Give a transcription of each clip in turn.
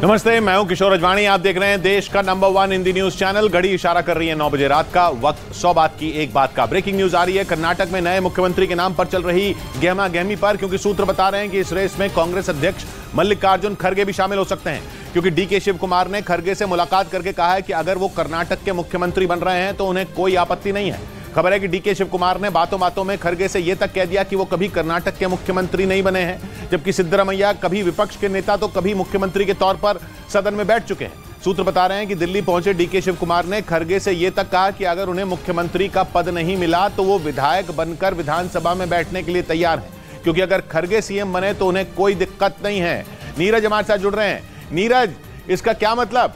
नमस्ते, मैं हूं किशोर अजवाणी। आप देख रहे हैं देश का नंबर 1 हिंदी न्यूज चैनल। घड़ी इशारा कर रही है 9 बजे रात का। वक्त 100 बात की एक बात का। ब्रेकिंग न्यूज आ रही है कर्नाटक में नए मुख्यमंत्री के नाम पर चल रही गहमा गहमी पर, क्योंकि सूत्र बता रहे हैं कि इस रेस में कांग्रेस अध्यक्ष मल्लिकार्जुन खड़गे भी शामिल हो सकते हैं। क्योंकि डीके शिव कुमार ने खड़गे से मुलाकात करके कहा है कि अगर वो कर्नाटक के मुख्यमंत्री बन रहे हैं तो उन्हें कोई आपत्ति नहीं है। खबर है कि डीके शिव कुमार ने बातों बातों में खड़गे से यह तक कह दिया कि वो कभी कर्नाटक के मुख्यमंत्री नहीं बने हैं, जबकि सिद्धरामैया कभी विपक्ष के नेता तो कभी मुख्यमंत्री के तौर पर सदन में बैठ चुके हैं। सूत्र बता रहे हैं कि दिल्ली पहुंचे डीके शिव कुमार ने खड़गे से यह तक कहा कि अगर उन्हें मुख्यमंत्री का पद नहीं मिला तो वो विधायक बनकर विधानसभा में बैठने के लिए तैयार हैं, क्योंकि अगर खड़गे सीएम बने तो उन्हें कोई दिक्कत नहीं है। नीरज हमारे साथ जुड़ रहे हैं। नीरज, इसका क्या मतलब?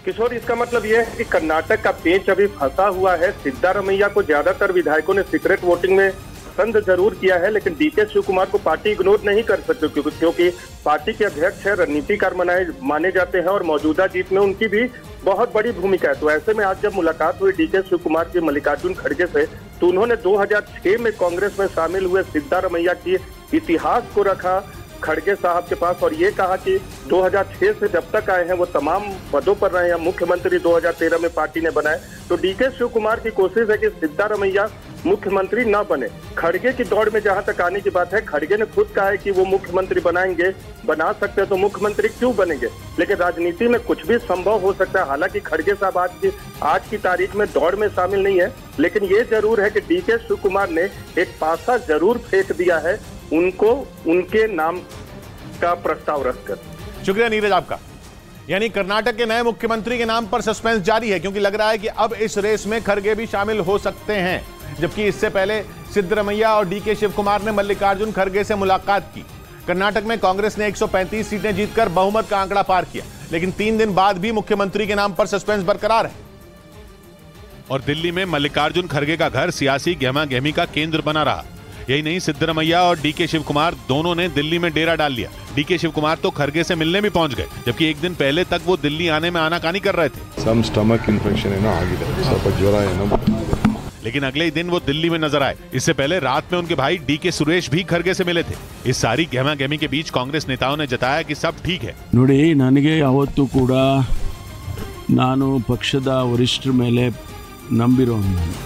किशोर, इसका मतलब यह है कि कर्नाटक का पेच अभी फंसा हुआ है। सिद्धारमैया को ज्यादातर विधायकों ने सीक्रेट वोटिंग में पसंद जरूर किया है, लेकिन डीके शिव कुमार को पार्टी इग्नोर नहीं कर सकती, क्योंकि पार्टी के अध्यक्ष है, रणनीतिकार माने जाते हैं और मौजूदा जीत में उनकी भी बहुत बड़ी भूमिका है। तो ऐसे में आज जब मुलाकात हुई डीके शिव कुमार की मल्लिकार्जुन खड़गे से, तो उन्होंने 2006 में कांग्रेस में शामिल हुए सिद्धारमैया की इतिहास को रखा खड़गे साहब के पास और ये कहा कि 2006 से जब तक आए हैं वो तमाम पदों पर रहे हैं। मुख्यमंत्री 2013 में पार्टी ने बनाए। तो डीके शिव कुमार की कोशिश है कि सिद्धारमैया मुख्यमंत्री न बने। खड़गे की दौड़ में जहां तक आने की बात है, खड़गे ने खुद कहा है कि वो मुख्यमंत्री बनाएंगे, बना सकते हैं तो मुख्यमंत्री क्यों बनेंगे, लेकिन राजनीति में कुछ भी संभव हो सकता है। हालांकि खड़गे साहब आज की तारीख में दौड़ में शामिल नहीं है, लेकिन ये जरूर है कि डीके शिव कुमार ने एक पासा जरूर फेंक दिया है उनको उनके नाम का प्रस्ताव रखकर। शुक्रिया नीरज आपका। यानी कर्नाटक के नए मुख्यमंत्री के नाम पर सस्पेंस जारी है, क्योंकि लग रहा है कि अब इस रेस में खड़गे भी शामिल हो सकते हैं, जबकि इससे पहले सिद्धरामैया और डीके शिव कुमार ने मल्लिकार्जुन खड़गे से मुलाकात की। कर्नाटक में कांग्रेस ने 135 सीटें जीतकर बहुमत का आंकड़ा पार किया, लेकिन 3 दिन बाद भी मुख्यमंत्री के नाम पर सस्पेंस बरकरार है। और दिल्ली में मल्लिकार्जुन खड़गे का घर सियासी गहमा गहमी का केंद्र बना रहा। यही नहीं, सिद्धरामैया और डीके शिव कुमार दोनों ने दिल्ली में डेरा डाल लिया। डीके शिव कुमार तो खड़गे से मिलने भी पहुंच गए, जबकि एक दिन पहले तक वो दिल्ली आने में आनाकानी कर रहे थे। स्टमक इन्फेक्शन है ना, आगे ಸ್ವಲ್ಪ ಜ್ವರ है। लेकिन अगले ही दिन वो दिल्ली में नजर आए। इससे पहले रात में उनके भाई डीके सुरेश भी खड़गे से मिले थे। इस सारी गहमा गहमी के बीच कांग्रेस नेताओं ने जताया कि सब ठीक है। ನೋಡಿ, ನನಗೆ ಯಾವತ್ತೂ ಕೂಡ ನಾನು ಪಕ್ಷದ ವರಿಷ್ಠರ ಮೇಲೆ ನಂಬಿರೋ।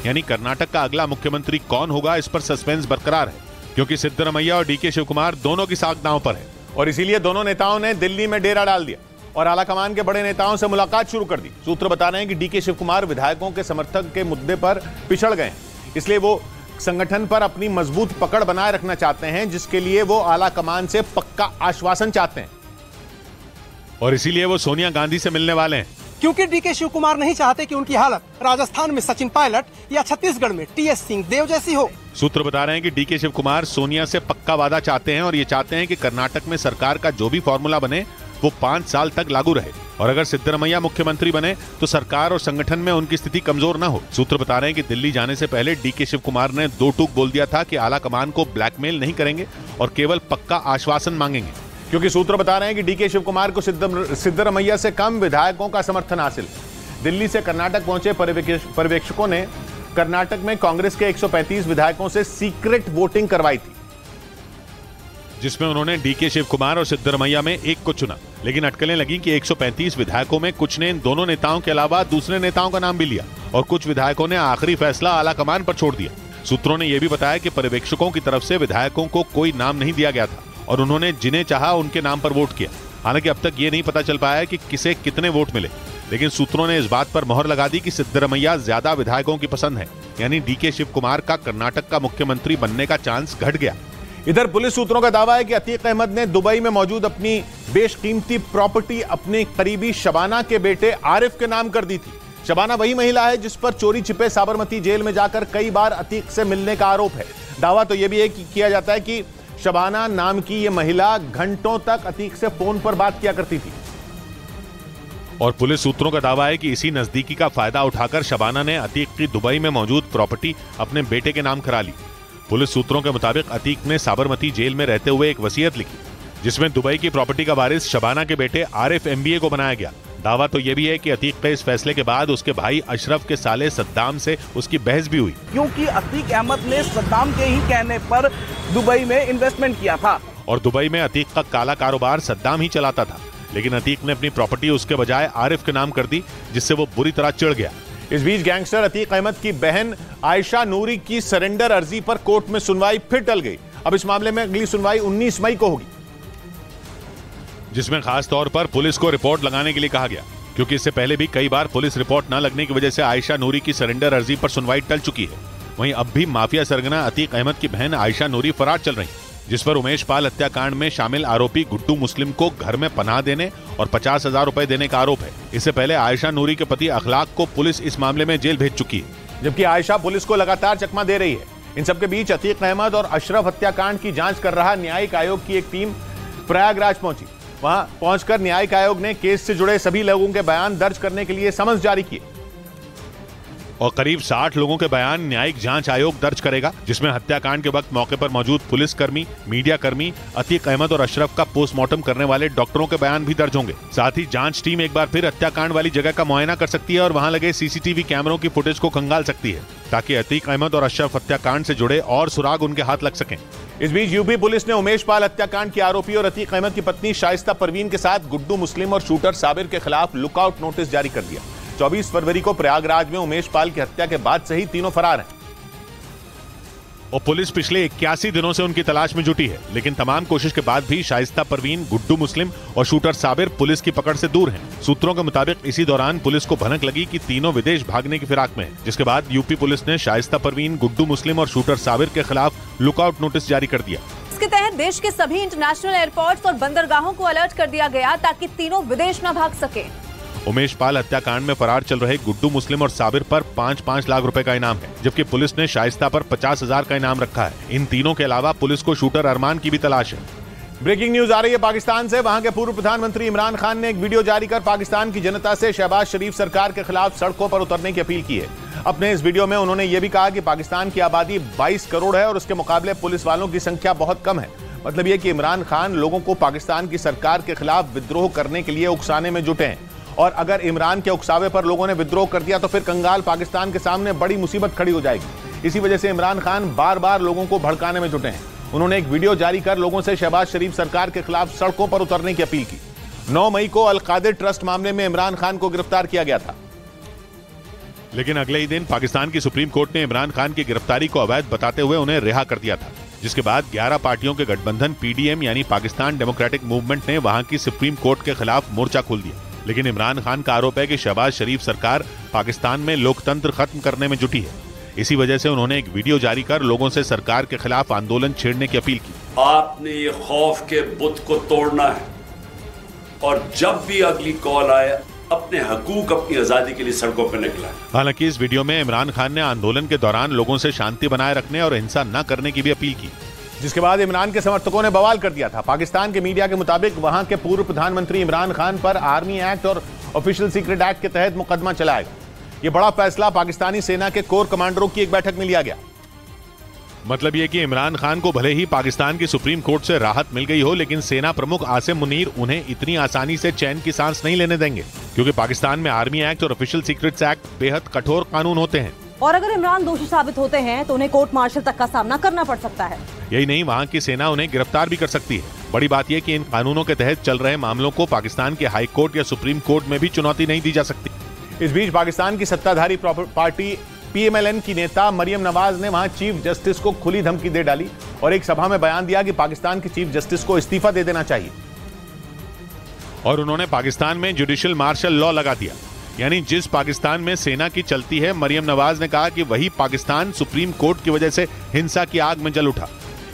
यानी कर्नाटक का अगला मुख्यमंत्री कौन होगा, इस पर सस्पेंस बरकरार है, क्योंकि सिद्धरामैया और डीके शिव कुमार दोनों की साख दांव पर है। और इसीलिए दोनों नेताओं ने दिल्ली में डेरा डाल दिया और आलाकमान के बड़े नेताओं से मुलाकात शुरू कर दी। सूत्र बता रहे हैं कि डीके शिव कुमार विधायकों के समर्थक के मुद्दे पर पिछड़ गए हैं, इसलिए वो संगठन पर अपनी मजबूत पकड़ बनाए रखना चाहते हैं, जिसके लिए वो आलाकमान से पक्का आश्वासन चाहते हैं। और इसीलिए वो सोनिया गांधी से मिलने वाले हैं, क्योंकि डीके शिव कुमार नहीं चाहते कि उनकी हालत राजस्थान में सचिन पायलट या छत्तीसगढ़ में टीएस सिंहदेव जैसी हो। सूत्र बता रहे हैं कि डीके शिव कुमार सोनिया से पक्का वादा चाहते हैं और ये चाहते हैं कि कर्नाटक में सरकार का जो भी फॉर्मूला बने वो 5 साल तक लागू रहे, और अगर सिद्धरामैया मुख्यमंत्री बने तो सरकार और संगठन में उनकी स्थिति कमजोर न हो। सूत्र बता रहे हैं कि दिल्ली जाने से पहले डीके शिव कुमार ने 2 टूक बोल दिया था कि आलाकमान को ब्लैकमेल नहीं करेंगे और केवल पक्का आश्वासन मांगेंगे, क्योंकि सूत्र बता रहे हैं कि डीके शिव कुमार को सिद्धरामैया से कम विधायकों का समर्थन हासिल। दिल्ली से कर्नाटक पहुंचे पर्यवेक्षकों ने कर्नाटक में कांग्रेस के 135 विधायकों से सीक्रेट वोटिंग करवाई थी, जिसमें उन्होंने डीके शिव कुमार और सिद्धरामैया में एक को चुना। लेकिन अटकलें लगी कि 135 विधायकों में कुछ ने इन दोनों नेताओं के अलावा दूसरे नेताओं का नाम भी लिया और कुछ विधायकों ने आखिरी फैसला आलाकमान पर छोड़ दिया। सूत्रों ने यह भी बताया कि पर्यवेक्षकों की तरफ से विधायकों को कोई नाम नहीं दिया गया था और उन्होंने जिन्हें चाहा उनके नाम पर वोट किया। हालांकि अब तक ये नहीं पता चल पाया कि किसे कितने वोट मिले, लेकिन सूत्रों ने इस बात पर मोहर लगा दी कि सिद्धरामैया ज्यादा विधायकों की पसंद है, यानी डीके शिव कुमार का कर्नाटक का मुख्यमंत्री बनने का चांस घट गया। इधर पुलिस सूत्रों का दावा है कि अतीक अहमद ने दुबई में मौजूद अपनी बेशकीमती प्रॉपर्टी अपने करीबी शबाना के बेटे आरिफ के नाम कर दी थी। शबाना वही महिला है जिस पर चोरी छिपे साबरमती जेल में जाकर कई बार अतीक से मिलने का आरोप है। दावा तो यह भी है कि किया जाता है कि शबाना नाम की यह महिला घंटों तक अतीक से फोन पर बात किया करती थी। और पुलिस सूत्रों का दावा है कि इसी नजदीकी का फायदा उठाकर शबाना ने अतीक की दुबई में मौजूद प्रॉपर्टी अपने बेटे के नाम करा ली। पुलिस सूत्रों के मुताबिक अतीक ने साबरमती जेल में रहते हुए एक वसीयत लिखी, जिसमें दुबई की प्रॉपर्टी का वारिस शबाना के बेटे आरिफ MBA को बनाया गया। दावा तो यह भी है कि अतीक के इस फैसले के बाद उसके भाई अशरफ के साले सद्दाम से उसकी बहस भी हुई, क्योंकि अतीक अहमद ने सद्दाम के ही कहने पर दुबई में इन्वेस्टमेंट किया था और दुबई में अतीक का काला कारोबार सद्दाम ही चलाता था। लेकिन अतीक ने अपनी प्रॉपर्टी उसके बजाय आरिफ के नाम कर दी, जिससे वो बुरी तरह चिढ़ गया। इस बीच गैंगस्टर अतीक अहमद की बहन आयशा नूरी की सरेंडर अर्जी पर कोर्ट में सुनवाई फिर टल गई। अब इस मामले में अगली सुनवाई 19 मई को होगी, जिसमें खास तौर पर पुलिस को रिपोर्ट लगाने के लिए कहा गया, क्योंकि इससे पहले भी कई बार पुलिस रिपोर्ट न लगने की वजह से आयशा नूरी की सरेंडर अर्जी पर सुनवाई टल चुकी है। वहीं अब भी माफिया सरगना अतीक अहमद की बहन आयशा नूरी फरार चल रही, जिस पर उमेश पाल हत्याकांड में शामिल आरोपी गुड्डू मुस्लिम को घर में पनाह देने और 50,000 रुपए देने का आरोप है। इससे पहले आयशा नूरी के पति अखलाक को पुलिस इस मामले में जेल भेज चुकी है, जबकि आयशा पुलिस को लगातार चकमा दे रही है। इन सबके बीच अतीक अहमद और अशरफ हत्याकांड की जांच कर रहा न्यायिक आयोग की एक टीम प्रयागराज पहुंची। वहां पहुंचकर न्यायिक आयोग ने केस से जुड़े सभी लोगों के बयान दर्ज करने के लिए समन्स जारी किए और करीब 60 लोगों के बयान न्यायिक जांच आयोग दर्ज करेगा, जिसमें हत्याकांड के वक्त मौके पर मौजूद पुलिसकर्मी, मीडिया कर्मी, अतीक अहमद और अशरफ का पोस्टमार्टम करने वाले डॉक्टरों के बयान भी दर्ज होंगे। साथ ही जांच टीम एक बार फिर हत्याकांड वाली जगह का मुआयना कर सकती है और वहां लगे सीसीटीवी कैमरों की फुटेज को खंगाल सकती है, ताकि अतीक अहमद और अशरफ हत्याकांड से जुड़े और सुराग उनके हाथ लग सकें। इस बीच यूपी पुलिस ने उमेश पाल हत्याकांड के आरोपी और अतीक अहमद की पत्नी शाइस्ता परवीन के साथ गुड्डू मुस्लिम और शूटर साबिर के खिलाफ लुकआउट नोटिस जारी कर दिया। 24 फरवरी को प्रयागराज में उमेश पाल की हत्या के बाद से ही तीनों फरार हैं और पुलिस पिछले 81 दिनों से उनकी तलाश में जुटी है, लेकिन तमाम कोशिश के बाद भी शाइस्ता परवीन, गुड्डू मुस्लिम और शूटर साबिर पुलिस की पकड़ से दूर हैं। सूत्रों के मुताबिक इसी दौरान पुलिस को भनक लगी कि तीनों विदेश भागने की फिराक में हैं, जिसके बाद यूपी पुलिस ने शाइस्ता परवीन, गुड्डू मुस्लिम और शूटर साबिर के खिलाफ लुकआउट नोटिस जारी कर दिया। इसके तहत देश के सभी इंटरनेशनल एयरपोर्ट्स और बंदरगाहों को अलर्ट कर दिया गया ताकि तीनों विदेश न भाग सके। उमेश पाल हत्याकांड में फरार चल रहे गुड्डू मुस्लिम और साबिर पर 5-5 लाख रुपए का इनाम है, जबकि पुलिस ने शाइस्ता पर 50,000 का इनाम रखा है। इन तीनों के अलावा पुलिस को शूटर अरमान की भी तलाश है। ब्रेकिंग न्यूज आ रही है पाकिस्तान से। वहां के पूर्व प्रधानमंत्री इमरान खान ने एक वीडियो जारी कर पाकिस्तान की जनता से शहबाज शरीफ सरकार के खिलाफ सड़कों पर उतरने की अपील की है। अपने इस वीडियो में उन्होंने ये भी कहा कि पाकिस्तान की आबादी 22 करोड़ है और उसके मुकाबले पुलिस वालों की संख्या बहुत कम है। मतलब यह कि इमरान खान लोगों को पाकिस्तान की सरकार के खिलाफ विद्रोह करने के लिए उकसाने में जुटे हैं, और अगर इमरान के उकसावे पर लोगों ने विद्रोह कर दिया तो फिर कंगाल पाकिस्तान के सामने बड़ी मुसीबत खड़ी हो जाएगी। इसी वजह से इमरान खान बार बार लोगों को भड़काने में जुटे हैं। उन्होंने एक वीडियो जारी कर लोगों से शहबाज शरीफ सरकार के खिलाफ सड़कों पर उतरने की अपील की। 9 मई को अल कादिर ट्रस्ट मामले में इमरान खान को गिरफ्तार किया गया था, लेकिन अगले ही दिन पाकिस्तान की सुप्रीम कोर्ट ने इमरान खान की गिरफ्तारी को अवैध बताते हुए उन्हें रिहा कर दिया था, जिसके बाद 11 पार्टियों के गठबंधन पीडीएम यानी पाकिस्तान डेमोक्रेटिक मूवमेंट ने वहां की सुप्रीम कोर्ट के खिलाफ मोर्चा खोल दिया। लेकिन इमरान खान का आरोप है कि शहबाज शरीफ सरकार पाकिस्तान में लोकतंत्र खत्म करने में जुटी है। इसी वजह से उन्होंने एक वीडियो जारी कर लोगों से सरकार के खिलाफ आंदोलन छेड़ने की अपील की। आपने ये खौफ के बुत को तोड़ना है और जब भी अगली कॉल आए अपने हकूक, अपनी आजादी के लिए सड़कों पर निकला है। हालांकि इस वीडियो में इमरान खान ने आंदोलन के दौरान लोगों से शांति बनाए रखने और हिंसा न करने की भी अपील की, जिसके बाद इमरान के समर्थकों ने बवाल कर दिया था। पाकिस्तान के मीडिया के मुताबिक वहां के पूर्व प्रधानमंत्री इमरान खान पर आर्मी एक्ट और ऑफिशियल सीक्रेट एक्ट के तहत मुकदमा चलाएगा। यह बड़ा फैसला पाकिस्तानी सेना के कोर कमांडरों की एक बैठक में लिया गया। मतलब यह कि इमरान खान को भले ही पाकिस्तान की सुप्रीम कोर्ट से राहत मिल गई हो, लेकिन सेना प्रमुख आसिम मुनीर उन्हें इतनी आसानी से चैन की सांस नहीं लेने देंगे, क्योंकि पाकिस्तान में आर्मी एक्ट और ऑफिशियल सीक्रेट्स एक्ट बेहद कठोर कानून होते हैं और अगर इमरान दोषी साबित होते हैं तो उन्हें कोर्ट मार्शल तक का सामना करना पड़ सकता है। यही नहीं, वहाँ की सेना उन्हें गिरफ्तार भी कर सकती है। बड़ी बात यह कि इन कानूनों के तहत चल रहे मामलों को पाकिस्तान के हाई कोर्ट या सुप्रीम कोर्ट में भी चुनौती नहीं दी जा सकती। इस बीच पाकिस्तान की सत्ताधारी पार्टी पीएमएलएन की नेता मरियम नवाज ने वहां चीफ जस्टिस को खुली धमकी दे डाली और एक सभा में बयान दिया कि पाकिस्तान के चीफ जस्टिस को इस्तीफा दे देना चाहिए। और उन्होंने पाकिस्तान में जुडिशियल मार्शल लॉ लगा दिया, यानी जिस पाकिस्तान में सेना की चलती है, मरियम नवाज ने कहा कि वही पाकिस्तान सुप्रीम कोर्ट की वजह से हिंसा की आग में जल उठा।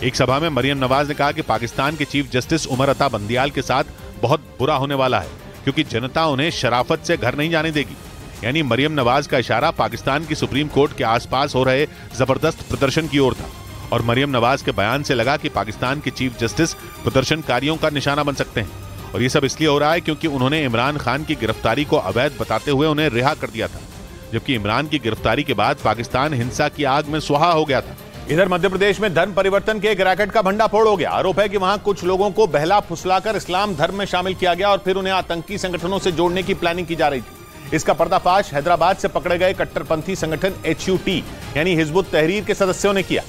एक सभा में मरियम नवाज ने कहा कि पाकिस्तान के चीफ जस्टिस उमर अता बंदियाल के साथ बहुत बुरा होने वाला है, क्योंकि जनता उन्हें शराफत से घर नहीं जाने देगी। यानी मरियम नवाज का इशारा पाकिस्तान की सुप्रीम कोर्ट के आसपास हो रहे जबरदस्त प्रदर्शन की ओर था और मरियम नवाज के बयान से लगा कि पाकिस्तान के चीफ जस्टिस प्रदर्शनकारियों का निशाना बन सकते हैं। और ये सब इसलिए हो रहा है क्योंकि उन्होंने इमरान खान की गिरफ्तारी को अवैध बताते हुए उन्हें रिहा कर दिया था, जबकि इमरान की गिरफ्तारी के बाद पाकिस्तान हिंसा की आग में सुहा हो गया था। इधर मध्य प्रदेश में धर्म परिवर्तन के एक रैकेट का भंडाफोड़ हो गया। आरोप है कि वहां कुछ लोगों को बहला फुसलाकर इस्लाम धर्म में शामिल किया गया और फिर उन्हें आतंकी संगठनों से जोड़ने की प्लानिंग की जा रही थी। इसका पर्दाफाश हैदराबाद से पकड़े गए कट्टरपंथी संगठन HUT यानी हिजबुत तहरीर के सदस्यों ने किया।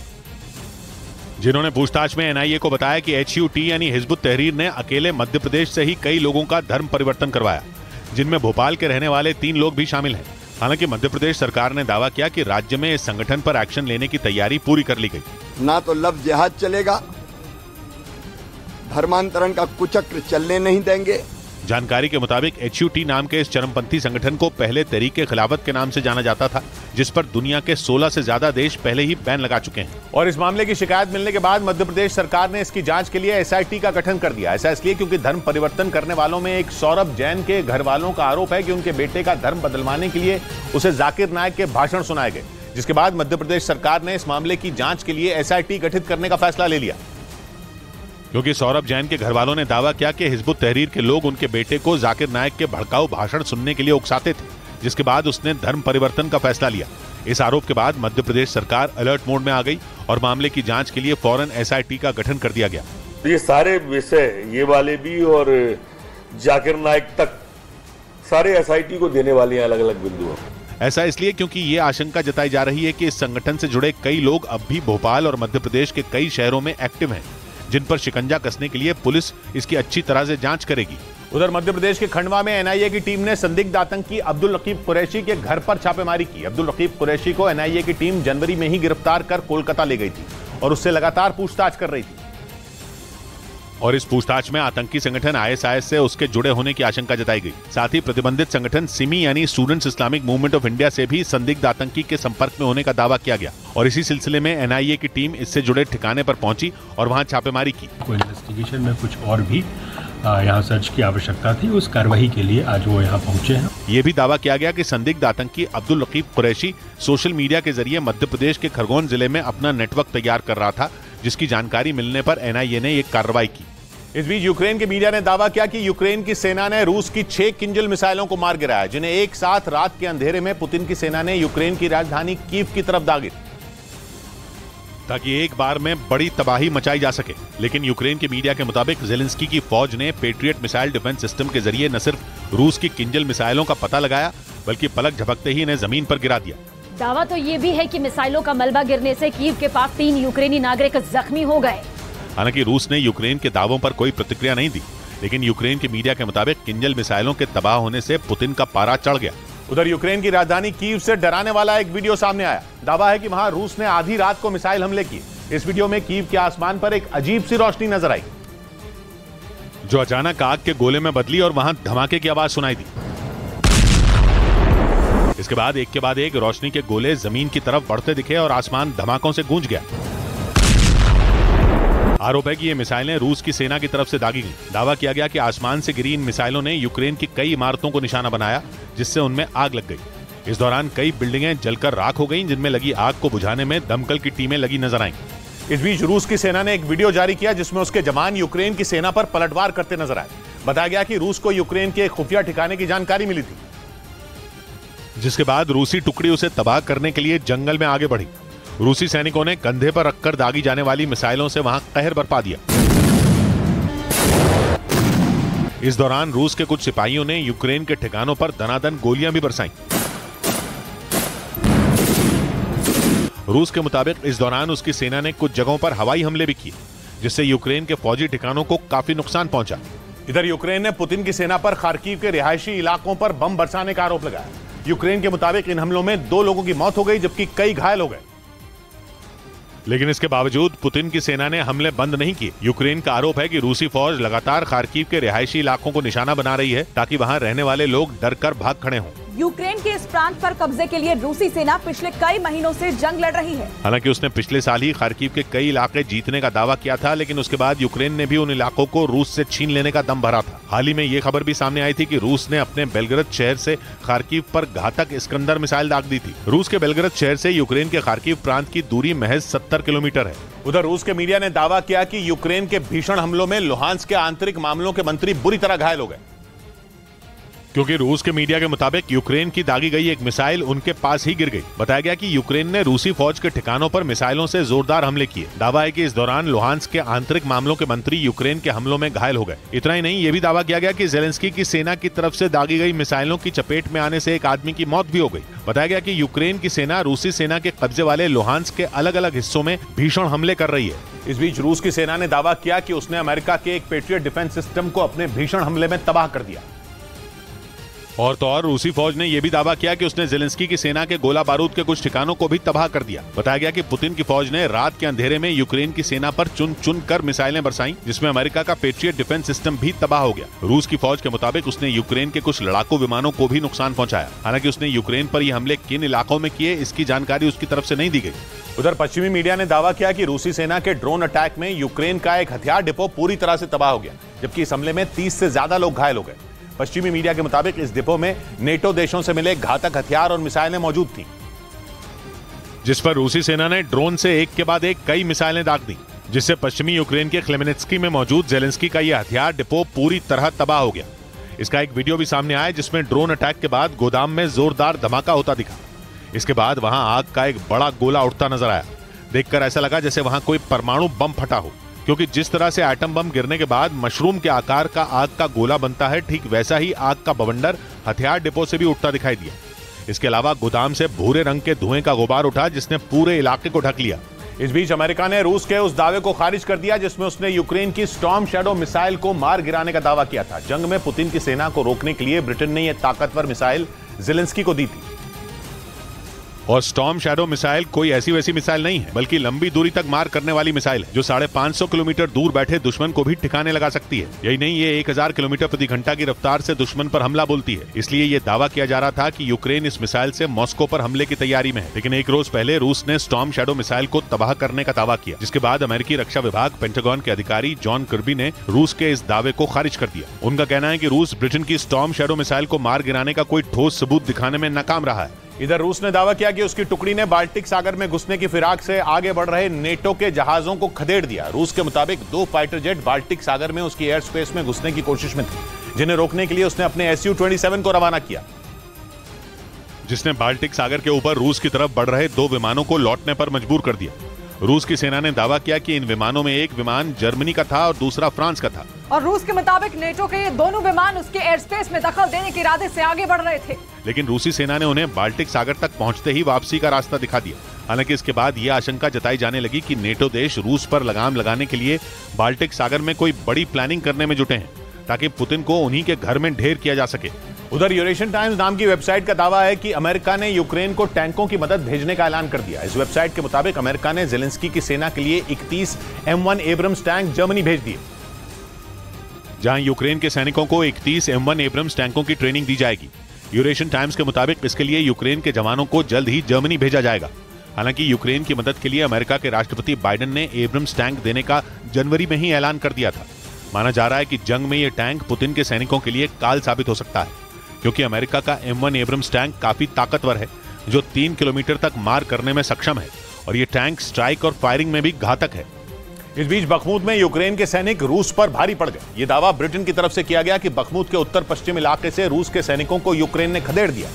जिन्होंने पूछताछ में एनआईए को बताया कि HUT यानी हिजबुत तहरीर ने अकेले मध्य प्रदेश से ही कई लोगों का धर्म परिवर्तन करवाया, जिनमें भोपाल के रहने वाले 3 लोग भी शामिल हैं। हालांकि मध्य प्रदेश सरकार ने दावा किया कि राज्य में इस संगठन पर एक्शन लेने की तैयारी पूरी कर ली गई। ना तो लफ्ज जिहाद चलेगा, धर्मांतरण का कुचक्र चलने नहीं देंगे। जानकारी के मुताबिक HUT नाम के इस चरमपंथी संगठन को पहले तहरीक खिलाफत के नाम से जाना जाता था, जिस पर दुनिया के 16 से ज्यादा देश पहले ही बैन लगा चुके हैं। और इस मामले की शिकायत मिलने के बाद मध्य प्रदेश सरकार ने इसकी जांच के लिए SIT का गठन कर दिया। ऐसा इसलिए क्योंकि धर्म परिवर्तन करने वालों में एक सौरभ जैन के घर वालों का आरोप है कि उनके बेटे का धर्म बदलवाने के लिए उसे जाकिर नायक के भाषण सुनाए गए, जिसके बाद मध्य प्रदेश सरकार ने इस मामले की जांच के लिए SIT गठित करने का फैसला ले लिया। क्योंकि सौरभ जैन के घर वालों ने दावा किया कि हिजबुत तहरीर के लोग उनके बेटे को जाकिर नायक के भड़काऊ भाषण सुनने के लिए उकसाते थे, जिसके बाद उसने धर्म परिवर्तन का फैसला लिया। इस आरोप के बाद मध्य प्रदेश सरकार अलर्ट मोड में आ गई और मामले की जांच के लिए फौरन SIT का गठन कर दिया गया। ये सारे विषय, ये वाले भी और जाकिर नायक तक, सारे SIT को देने वाले हैं अलग अलग बिंदुओं। ऐसा इसलिए क्योंकि ये आशंका जताई जा रही है कि इस संगठन से जुड़े कई लोग अब भी भोपाल और मध्य प्रदेश के कई शहरों में एक्टिव हैं, जिन पर शिकंजा कसने के लिए पुलिस इसकी अच्छी तरह से जांच करेगी। उधर मध्य प्रदेश के खंडवा में NIA की टीम ने संदिग्ध आतंकी अब्दुल रकीब कुरैशी के घर पर छापेमारी की। अब्दुल रकीब कुरैशी को NIA की टीम जनवरी में ही गिरफ्तार कर कोलकाता ले गई थी और उससे लगातार पूछताछ कर रही थी। और इस पूछताछ में आतंकी संगठन ISIS से उसके जुड़े होने की आशंका जताई गई। साथ ही प्रतिबंधित संगठन सिमी यानी students Islamic movement of India से भी संदिग्ध आतंकी के संपर्क में होने का दावा किया गया और इसी सिलसिले में NIA की टीम इससे जुड़े ठिकाने पर पहुंची और वहां छापेमारी की। इन्वेस्टिगेशन में कुछ और भी यहाँ सर्च की आवश्यकता थी, उस कार्रवाई के लिए आज वो यहाँ पहुंचे हैं। ये भी दावा किया गया कि संदिग्ध आतंकी अब्दुल रकीब कुरैशी सोशल मीडिया के जरिए मध्य प्रदेश के खरगोन जिले में अपना नेटवर्क तैयार कर रहा था, जिसकी जानकारी मिलने पर NIA ने एक कार्रवाई की। इस बीच यूक्रेन के मीडिया ने दावा किया कि यूक्रेन की सेना ने रूस की 6 किंजल मिसाइलों को मार गिराया, जिन्हें एक साथ रात के अंधेरे में पुतिन की सेना ने यूक्रेन की राजधानी कीव की तरफ दागी, ताकि एक बार में बड़ी तबाही मचाई जा सके। लेकिन यूक्रेन के मीडिया के मुताबिक जेलेंस्की की फौज ने पेट्रियट मिसाइल डिफेंस सिस्टम के जरिए न सिर्फ रूस की किंजल मिसाइलों का पता लगाया, बल्कि पलक झपकते ही इन्हें जमीन पर गिरा दिया। दावा तो ये भी है कि मिसाइलों का मलबा गिरने से कीव के पास 3 यूक्रेनी नागरिक जख्मी हो गए। हालांकि रूस ने यूक्रेन के दावों पर कोई प्रतिक्रिया नहीं दी, लेकिन यूक्रेन के मीडिया के मुताबिक किंजल मिसाइलों के तबाह होने से पुतिन का पारा चढ़ गया। उधर यूक्रेन की राजधानी कीव से डराने वाला एक वीडियो सामने आया। दावा है कि वहां रूस ने आधी रात को मिसाइल हमले किए। इस वीडियो में कीव के आसमान पर एक अजीब सी रोशनी नजर आई, जो अचानक आग के गोले में बदली और वहां धमाके की आवाज सुनाई दी। इसके बाद एक के बाद एक रोशनी के गोले जमीन की तरफ बढ़ते दिखे और आसमान धमाकों से गूंज गया। आरोप है कि ये मिसाइलें रूस की सेना की तरफ से दागी गईं। दावा किया गया कि आसमान से गिरी इन मिसाइलों ने यूक्रेन की कई इमारतों को निशाना बनाया, जिससे उनमें आग लग गई। इस दौरान कई बिल्डिंगें जलकर राख हो गईं, जिनमें लगी आग को बुझाने में दमकल की टीमें लगी नजर आईं। इस बीच रूस की सेना ने एक वीडियो जारी किया, जिसमें उसके जवान यूक्रेन की सेना पर पलटवार करते नजर आए। बताया गया कि रूस को यूक्रेन के एक खुफिया ठिकाने की जानकारी मिली थी, जिसके बाद रूसी टुकड़ी उसे तबाह करने के लिए जंगल में आगे बढ़ी। रूसी सैनिकों ने कंधे पर रखकर दागी जाने वाली मिसाइलों से वहां कहर बरपा दिया। इस दौरान रूस के कुछ सिपाहियों ने यूक्रेन के ठिकानों पर दनादन गोलियां भी बरसाईं। रूस के मुताबिक इस दौरान उसकी सेना ने कुछ जगहों पर हवाई हमले भी किए, जिससे यूक्रेन के फौजी ठिकानों को काफी नुकसान पहुंचा। इधर यूक्रेन ने पुतिन की सेना पर खार्किव के रिहायशी इलाकों पर बम बरसाने का आरोप लगाया। यूक्रेन के मुताबिक इन हमलों में 2 लोगों की मौत हो गई, जबकि कई घायल हो गए। लेकिन इसके बावजूद पुतिन की सेना ने हमले बंद नहीं किए। यूक्रेन का आरोप है कि रूसी फौज लगातार खार्किव के रिहायशी इलाकों को निशाना बना रही है, ताकि वहां रहने वाले लोग डरकर भाग खड़े हों। यूक्रेन के इस प्रांत पर कब्जे के लिए रूसी सेना पिछले कई महीनों से जंग लड़ रही है। हालांकि उसने पिछले साल ही खार्किव के कई इलाके जीतने का दावा किया था, लेकिन उसके बाद यूक्रेन ने भी उन इलाकों को रूस से छीन लेने का दम भरा था। हाल ही में ये खबर भी सामने आई थी कि रूस ने अपने बेलग्रद शहर से खार्किव पर घातक इस्कंदर मिसाइल दाग दी थी। रूस के बेलग्रद शहर से यूक्रेन के खार्किव प्रांत की दूरी महज 70 किलोमीटर है। उधर रूस के मीडिया ने दावा किया कि यूक्रेन के भीषण हमलों में लुहांस्क के आंतरिक मामलों के मंत्री बुरी तरह घायल हो गए, क्योंकि रूस के मीडिया के मुताबिक यूक्रेन की दागी गई एक मिसाइल उनके पास ही गिर गई। बताया गया कि यूक्रेन ने रूसी फौज के ठिकानों पर मिसाइलों से जोरदार हमले किए। दावा है कि इस दौरान लुहांस्क के आंतरिक मामलों के मंत्री यूक्रेन के हमलों में घायल हो गए। इतना ही नहीं, ये भी दावा किया गया कि जेलेंस्की की सेना की तरफ से दागी गई मिसाइलों की चपेट में आने से एक आदमी की मौत भी हो गई। बताया गया कि यूक्रेन की सेना रूसी सेना के कब्जे वाले लुहांस्क के अलग अलग हिस्सों में भीषण हमले कर रही है। इस बीच रूस की सेना ने दावा किया कि उसने अमेरिका के एक पेट्रियट डिफेंस सिस्टम को अपने भीषण हमले में तबाह कर दिया। और तो और रूसी फौज ने यह भी दावा किया कि उसने ज़ेलेंस्की की सेना के गोला बारूद के कुछ ठिकानों को भी तबाह कर दिया। बताया गया कि पुतिन की फौज ने रात के अंधेरे में यूक्रेन की सेना पर चुन चुन कर मिसाइलें बरसाईं, जिसमें अमेरिका का पेट्रियट डिफेंस सिस्टम भी तबाह हो गया। रूस की फौज के मुताबिक उसने यूक्रेन के कुछ लड़ाकू विमानों को भी नुकसान पहुंचाया। हालांकि उसने यूक्रेन पर यह हमले किन इलाकों में किए, इसकी जानकारी उसकी तरफ से नहीं दी गई। उधर पश्चिमी मीडिया ने दावा किया कि रूसी सेना के ड्रोन अटैक में यूक्रेन का एक हथियार डिपो पूरी तरह से तबाह हो गया, जबकि इस हमले में 30 से ज्यादा लोग घायल हो गए। पश्चिमी मीडिया के मुताबिक इस डिपो में नेटो देशों से मिले घातक हथियार और मिसाइलें मौजूद थीं, जिस पर रूसी सेना ने ड्रोन से एक के बाद एक कई मिसाइलें दाग दी, जिससे पश्चिमी यूक्रेन के ख्मेलनित्स्की में मौजूद ज़ेलेंस्की का यह हथियार डिपो पूरी तरह तबाह हो गया। इसका एक वीडियो भी सामने आया जिसमें ड्रोन अटैक के बाद गोदाम में जोरदार धमाका होता दिखा। इसके बाद वहां आग का एक बड़ा गोला उठता नजर आया। देखकर ऐसा लगा जैसे वहां कोई परमाणु बम फटा हो, क्योंकि जिस तरह से एटम बम गिरने के बाद मशरूम के आकार का आग का गोला बनता है, ठीक वैसा ही आग का बवंडर हथियार डिपो से भी उठता दिखाई दिया। इसके अलावा गोदाम से भूरे रंग के धुएं का गुबार उठा, जिसने पूरे इलाके को ढक लिया। इस बीच अमेरिका ने रूस के उस दावे को खारिज कर दिया जिसमें उसने यूक्रेन की स्टॉर्म शैडो मिसाइल को मार गिराने का दावा किया था। जंग में पुतिन की सेना को रोकने के लिए ब्रिटेन ने यह ताकतवर मिसाइल ज़ेलेंस्की को दी थी। और स्टॉर्म शैडो मिसाइल कोई ऐसी वैसी मिसाइल नहीं है, बल्कि लंबी दूरी तक मार करने वाली मिसाइल है, जो 550 किलोमीटर दूर बैठे दुश्मन को भी ठिकाने लगा सकती है। यही नहीं, ये 1000 किलोमीटर प्रति घंटा की रफ्तार से दुश्मन पर हमला बोलती है। इसलिए ये दावा किया जा रहा था कि यूक्रेन इस मिसाइल से मॉस्को पर हमले की तैयारी में है। लेकिन एक रोज पहले रूस ने स्टॉर्म शैडो मिसाइल को तबाह करने का दावा किया, जिसके बाद अमेरिकी रक्षा विभाग पेंटागन के अधिकारी जॉन कर्बी ने रूस के इस दावे को खारिज कर दिया। उनका कहना है कि रूस ब्रिटेन की स्टॉर्म शैडो मिसाइल को मार गिराने का कोई ठोस सबूत दिखाने में नाकाम रहा है। इधर रूस ने दावा किया कि उसकी टुकड़ी ने बाल्टिक सागर में घुसने की फिराक से आगे बढ़ रहे नेटो के जहाजों को खदेड़ दिया। रूस के मुताबिक 2 फाइटर जेट बाल्टिक सागर में उसकी एयर स्पेस में घुसने की कोशिश में थे, जिन्हें रोकने के लिए उसने अपने Su-27 को रवाना किया, जिसने बाल्टिक सागर के ऊपर रूस की तरफ बढ़ रहे 2 विमानों को लौटने पर मजबूर कर दिया। रूस की सेना ने दावा किया कि इन विमानों में एक विमान जर्मनी का था और दूसरा फ्रांस का था। और रूस के मुताबिक नेटो के ये दोनों विमान उसके एयर स्पेस में दखल देने के इरादे से आगे बढ़ रहे थे। लेकिन रूसी सेना ने उन्हें बाल्टिक सागर तक पहुंचते ही वापसी का रास्ता दिखा दिया। हालांकि इसके बाद यह आशंका जताई जाने लगी कि नेटो देश रूस पर लगाम लगाने के लिए बाल्टिक सागर में कोई बड़ी प्लानिंग करने में जुटे हैं, ताकि पुतिन को उन्हीं के घर में ढेर किया जा सके। उधर यूरेशियन टाइम्स नाम की वेबसाइट का दावा है कि अमेरिका ने यूक्रेन को टैंकों की मदद भेजने का ऐलान कर दिया। इस वेबसाइट के मुताबिक अमेरिका ने ज़ेलेंस्की की सेना के लिए 31 M1 एब्रम्स टैंक जर्मनी भेज दिए, जहां यूक्रेन के सैनिकों को 31 M1 एब्रम्स टैंकों की ट्रेनिंग दी जाएगी। यूरेशियन टाइम्स के मुताबिक इसके लिए यूक्रेन के जवानों को जल्द ही जर्मनी भेजा जाएगा। हालांकि यूक्रेन की मदद के लिए अमेरिका के राष्ट्रपति बाइडेन ने एब्रम्स टैंक देने का जनवरी में ही ऐलान कर दिया था। माना जा रहा है कि जंग में यह टैंक पुतिन के सैनिकों के लिए काल साबित हो सकता है, क्योंकि अमेरिका का M1 एब्रम्स टैंक काफी ताकतवर है, जो 3 किलोमीटर तक मार करने में सक्षम है, और ये टैंक स्ट्राइक और फायरिंग में भी घातक है। इस बीच बखमुत में यूक्रेन के सैनिक रूस पर भारी पड़ गए। ये दावा ब्रिटेन की तरफ से किया गया कि बखमुत के उत्तर पश्चिम इलाके से रूस के सैनिकों को यूक्रेन ने खदेड़ दिया,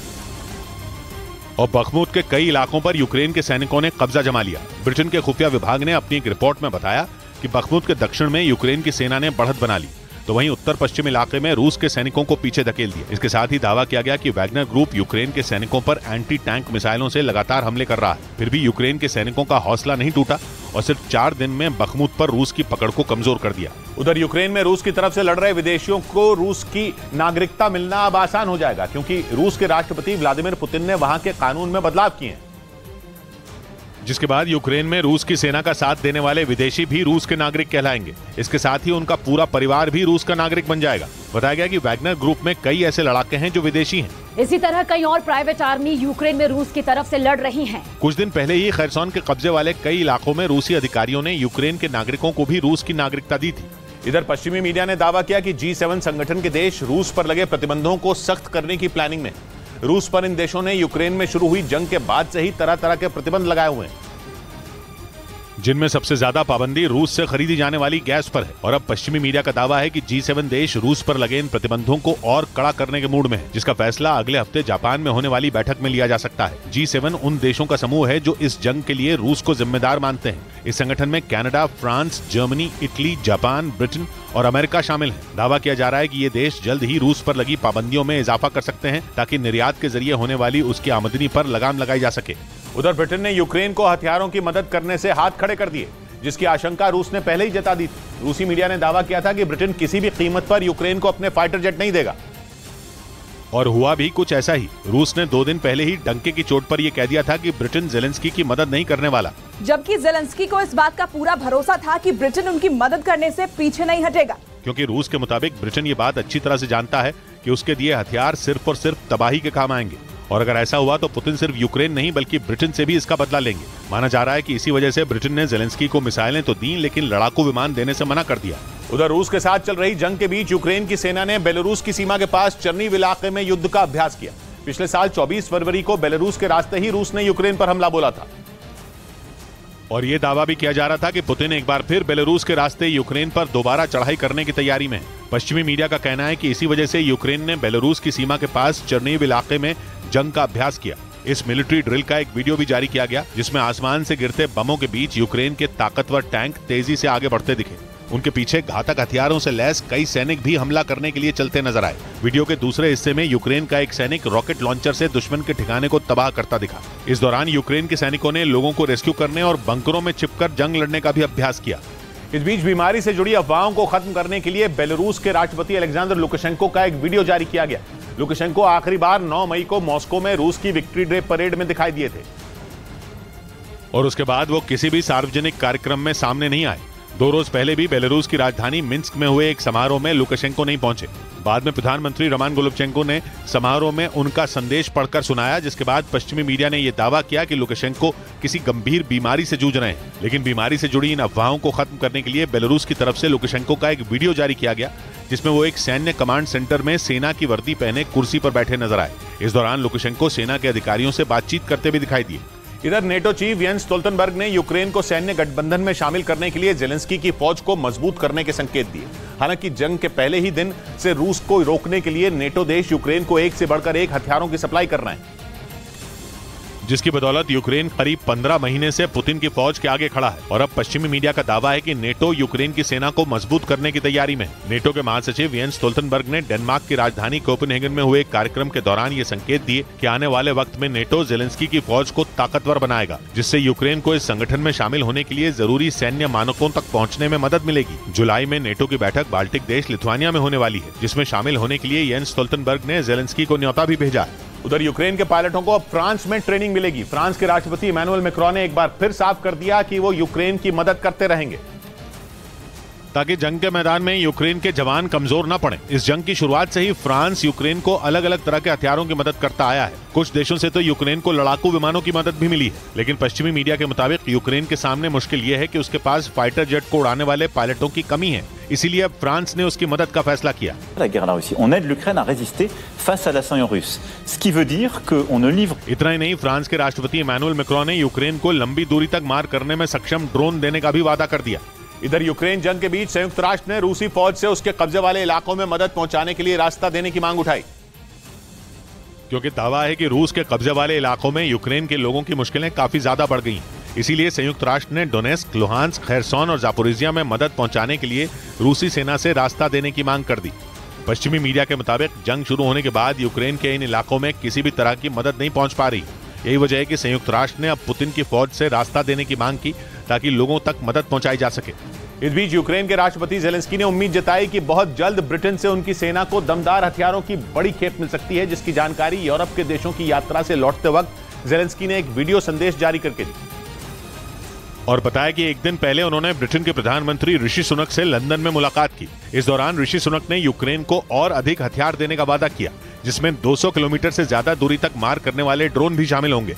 और बखमुत के कई इलाकों पर यूक्रेन के सैनिकों ने कब्जा जमा लिया। ब्रिटेन के खुफिया विभाग ने अपनी एक रिपोर्ट में बताया कि बखमुत के दक्षिण में यूक्रेन की सेना ने बढ़त बना ली, तो वहीं उत्तर पश्चिम इलाके में रूस के सैनिकों को पीछे धकेल दिया। इसके साथ ही दावा किया गया कि वैगनर ग्रुप यूक्रेन के सैनिकों पर एंटी टैंक मिसाइलों से लगातार हमले कर रहा है। फिर भी यूक्रेन के सैनिकों का हौसला नहीं टूटा और सिर्फ 4 दिन में बखमुत पर रूस की पकड़ को कमजोर कर दिया। उधर यूक्रेन में रूस की तरफ से लड़ रहे विदेशियों को रूस की नागरिकता मिलना अब आसान हो जाएगा, क्योंकि रूस के राष्ट्रपति व्लादिमीर पुतिन ने वहां के कानून में बदलाव किए हैं, जिसके बाद यूक्रेन में रूस की सेना का साथ देने वाले विदेशी भी रूस के नागरिक कहलाएंगे। इसके साथ ही उनका पूरा परिवार भी रूस का नागरिक बन जाएगा। बताया गया कि वैगनर ग्रुप में कई ऐसे लड़ाके हैं जो विदेशी हैं। इसी तरह कई और प्राइवेट आर्मी यूक्रेन में रूस की तरफ से लड़ रही हैं। कुछ दिन पहले ही खैरसोन के कब्जे वाले कई इलाकों में रूसी अधिकारियों ने यूक्रेन के नागरिकों को भी रूस की नागरिकता दी थी। इधर पश्चिमी मीडिया ने दावा किया कि G7 संगठन के देश रूस पर लगे प्रतिबंधों को सख्त करने की प्लानिंग में। रूस पर इन देशों ने यूक्रेन में शुरू हुई जंग के बाद से ही तरह तरह के प्रतिबंध लगाए हुए हैं, जिनमें सबसे ज्यादा पाबंदी रूस से खरीदी जाने वाली गैस पर है। और अब पश्चिमी मीडिया का दावा है कि G7 देश रूस पर लगे इन प्रतिबंधों को और कड़ा करने के मूड में है, जिसका फैसला अगले हफ्ते जापान में होने वाली बैठक में लिया जा सकता है। G7 उन देशों का समूह है जो इस जंग के लिए रूस को जिम्मेदार मानते हैं। इस संगठन में Canada, France, Germany, Italy, Japan, Britain और अमेरिका शामिल हैं। दावा किया जा रहा है कि ये देश जल्द ही रूस पर लगी पाबंदियों में इजाफा कर सकते हैं, ताकि निर्यात के जरिए होने वाली उसकी आमदनी पर लगाम लगाई जा सके। उधर ब्रिटेन ने यूक्रेन को हथियारों की मदद करने से हाथ खड़े कर दिए। जिसकी आशंका रूस ने पहले ही जता दी थी। रूसी मीडिया ने दावा किया था कि ब्रिटेन किसी भी कीमत पर यूक्रेन को अपने फाइटर जेट नहीं देगा, और हुआ भी कुछ ऐसा ही। रूस ने 2 दिन पहले ही डंके की चोट पर यह कह दिया था कि ब्रिटेन जेलेंस्की की मदद नहीं करने वाला, जबकि जेलेंस्की को इस बात का पूरा भरोसा था कि ब्रिटेन उनकी मदद करने से पीछे नहीं हटेगा, क्योंकि रूस के मुताबिक ब्रिटेन ये बात अच्छी तरह से जानता है कि उसके दिए हथियार सिर्फ और सिर्फ तबाही के काम आएंगे, और अगर ऐसा हुआ तो पुतिन सिर्फ यूक्रेन नहीं बल्कि ब्रिटेन से भी इसका बदला लेंगे। माना जा रहा है कि इसी वजह से ब्रिटेन ने जेलेंस्की को मिसाइलें तो दी, लेकिन लड़ाकू विमान देने से मना कर दिया। उधर रूस के साथ चल रही जंग के बीच यूक्रेन की सेना ने बेलारूस की सीमा के पास चर्नीव इलाके में युद्ध का अभ्यास किया। पिछले साल 24 फरवरी को बेलारूस के रास्ते ही रूस ने यूक्रेन पर हमला बोला था, और ये दावा भी किया जा रहा था कि पुतिन एक बार फिर बेलारूस के रास्ते यूक्रेन पर दोबारा चढ़ाई करने की तैयारी में है। पश्चिमी मीडिया का कहना है कि इसी वजह से यूक्रेन ने बेलारूस की सीमा के पास चर्नीव इलाके में जंग का अभ्यास किया। इस मिलिट्री ड्रिल का एक वीडियो भी जारी किया गया, जिसमें आसमान से गिरते बमों के बीच यूक्रेन के ताकतवर टैंक तेजी से आगे बढ़ते दिखे। उनके पीछे घातक हथियारों से लैस कई सैनिक भी हमला करने के लिए चलते नजर आए। वीडियो के दूसरे हिस्से में यूक्रेन का एक सैनिक रॉकेट लॉन्चर से दुश्मन के ठिकाने को तबाह करता दिखा। इस दौरान यूक्रेन के सैनिकों ने लोगों को रेस्क्यू करने और बंकरों में छिपकर जंग लड़ने का भी अभ्यास किया। इस बीच बीमारी से जुड़ी अफवाहों को खत्म करने के लिए बेलारूस के राष्ट्रपति अलेक्जेंडर लुकाशेंको का एक वीडियो जारी किया गया। लुकाशेंको आखिरी बार 9 मई को मॉस्को में रूस की विक्ट्री डे परेड में दिखाई दिए थे, और उसके बाद वो किसी भी सार्वजनिक कार्यक्रम में सामने नहीं आए। 2 रोज पहले भी बेलारूस की राजधानी मिन्स्क में हुए एक समारोह में लुकाशेंको नहीं पहुंचे। बाद में प्रधानमंत्री रोमान गोलुबचेंको ने समारोह में उनका संदेश पढ़कर सुनाया, जिसके बाद पश्चिमी मीडिया ने यह दावा किया कि लुकाशेंको किसी गंभीर बीमारी से जूझ रहे हैं। लेकिन बीमारी से जुड़ी इन अफवाहों को खत्म करने के लिए बेलारूस की तरफ से लुकाशेंको का एक वीडियो जारी किया गया, जिसमें वो एक सैन्य कमांड सेंटर में सेना की वर्दी पहने कुर्सी पर बैठे नजर आए। इस दौरान लुकाशेंको सेना के अधिकारियों से बातचीत करते भी दिखाई दिए। इधर नेटो चीफ येंस स्टोल्टनबर्ग ने यूक्रेन को सैन्य गठबंधन में शामिल करने के लिए जेलेंस्की की फौज को मजबूत करने के संकेत दिए। हालांकि जंग के पहले ही दिन से रूस को रोकने के लिए नेटो देश यूक्रेन को एक से बढ़कर एक हथियारों की सप्लाई कर रहे हैं, जिसकी बदौलत यूक्रेन करीब 15 महीने से पुतिन की फौज के आगे खड़ा है। और अब पश्चिमी मीडिया का दावा है कि नेटो यूक्रेन की सेना को मजबूत करने की तैयारी में है। नेटो के महासचिव येंस स्टोल्टनबर्ग ने डेनमार्क की राजधानी कोपेनहेगन में हुए एक कार्यक्रम के दौरान ये संकेत दिए कि आने वाले वक्त में नेटो जेलेंस्की की फौज को ताकतवर बनाएगा, जिससे यूक्रेन को इस संगठन में शामिल होने के लिए जरूरी सैन्य मानकों तक पहुँचने में मदद मिलेगी। जुलाई में नेटो की बैठक बाल्टिक देश लिथुआनिया में होने वाली है, जिसमें शामिल होने के लिए येंस स्टोल्टनबर्ग ने जेलेंस्की को न्योता भी भेजा है। उधर यूक्रेन के पायलटों को अब फ्रांस में ट्रेनिंग मिलेगी। फ्रांस के राष्ट्रपति इमैनुअल मैक्रों ने एक बार फिर साफ कर दिया कि वो यूक्रेन की मदद करते रहेंगे, ताकि जंग के मैदान में यूक्रेन के जवान कमजोर न पड़े। इस जंग की शुरुआत से ही फ्रांस यूक्रेन को अलग अलग तरह के हथियारों की मदद करता आया है। कुछ देशों से तो यूक्रेन को लड़ाकू विमानों की मदद भी मिली है, लेकिन पश्चिमी मीडिया के मुताबिक यूक्रेन के सामने मुश्किल यह है कि उसके पास फाइटर जेट को उड़ाने वाले पायलटों की कमी है। इसीलिए अब फ्रांस ने उसकी मदद का फैसला किया। इतना ही नहीं, फ्रांस के राष्ट्रपति इमैनुअल मैक्रों ने यूक्रेन को लंबी दूरी तक मार करने में सक्षम ड्रोन देने का भी वादा कर दिया। इधर यूक्रेन जंग के बीच संयुक्त राष्ट्र ने रूसी फौज से उसके कब्जे वाले इलाकों में मदद पहुंचाने के लिए रास्ता देने की मांग उठाई, क्योंकि दावा है कि रूस के कब्जे वाले इलाकों में यूक्रेन के लोगों की मुश्किलें काफी ज्यादा बढ़ गई। इसीलिए संयुक्त राष्ट्र ने डोनेस्क, लुहांस्क, खैरसोन और जापोरिजिया में मदद पहुंचाने के लिए रूसी सेना से रास्ता देने की मांग कर दी। पश्चिमी मीडिया के मुताबिक जंग शुरू होने के बाद यूक्रेन के इन इलाकों में किसी भी तरह की मदद नहीं पहुंच पा रही। यही वजह है कि संयुक्त राष्ट्र ने अब पुतिन की फौज से रास्ता देने की मांग की, ताकि लोगों तक मदद पहुंचाई जा सके। इस बीच यूक्रेन के राष्ट्रपति जेलेंस्की ने उम्मीद जताई कि बहुत जल्द ब्रिटेन से उनकी सेना को दमदार हथियारों की बड़ी खेप मिल सकती है, जिसकी जानकारी यूरोप के देशों की यात्रा से लौटते वक्त जेलेंस्की ने एक वीडियो संदेश जारी करके दी और बताया कि एक दिन पहले उन्होंने ब्रिटेन के प्रधानमंत्री ऋषि सुनक से लंदन में मुलाकात की। इस दौरान ऋषि सुनक ने यूक्रेन को और अधिक हथियार देने का वादा किया, जिसमें 200 किलोमीटर से ज्यादा दूरी तक मार करने वाले ड्रोन भी शामिल होंगे।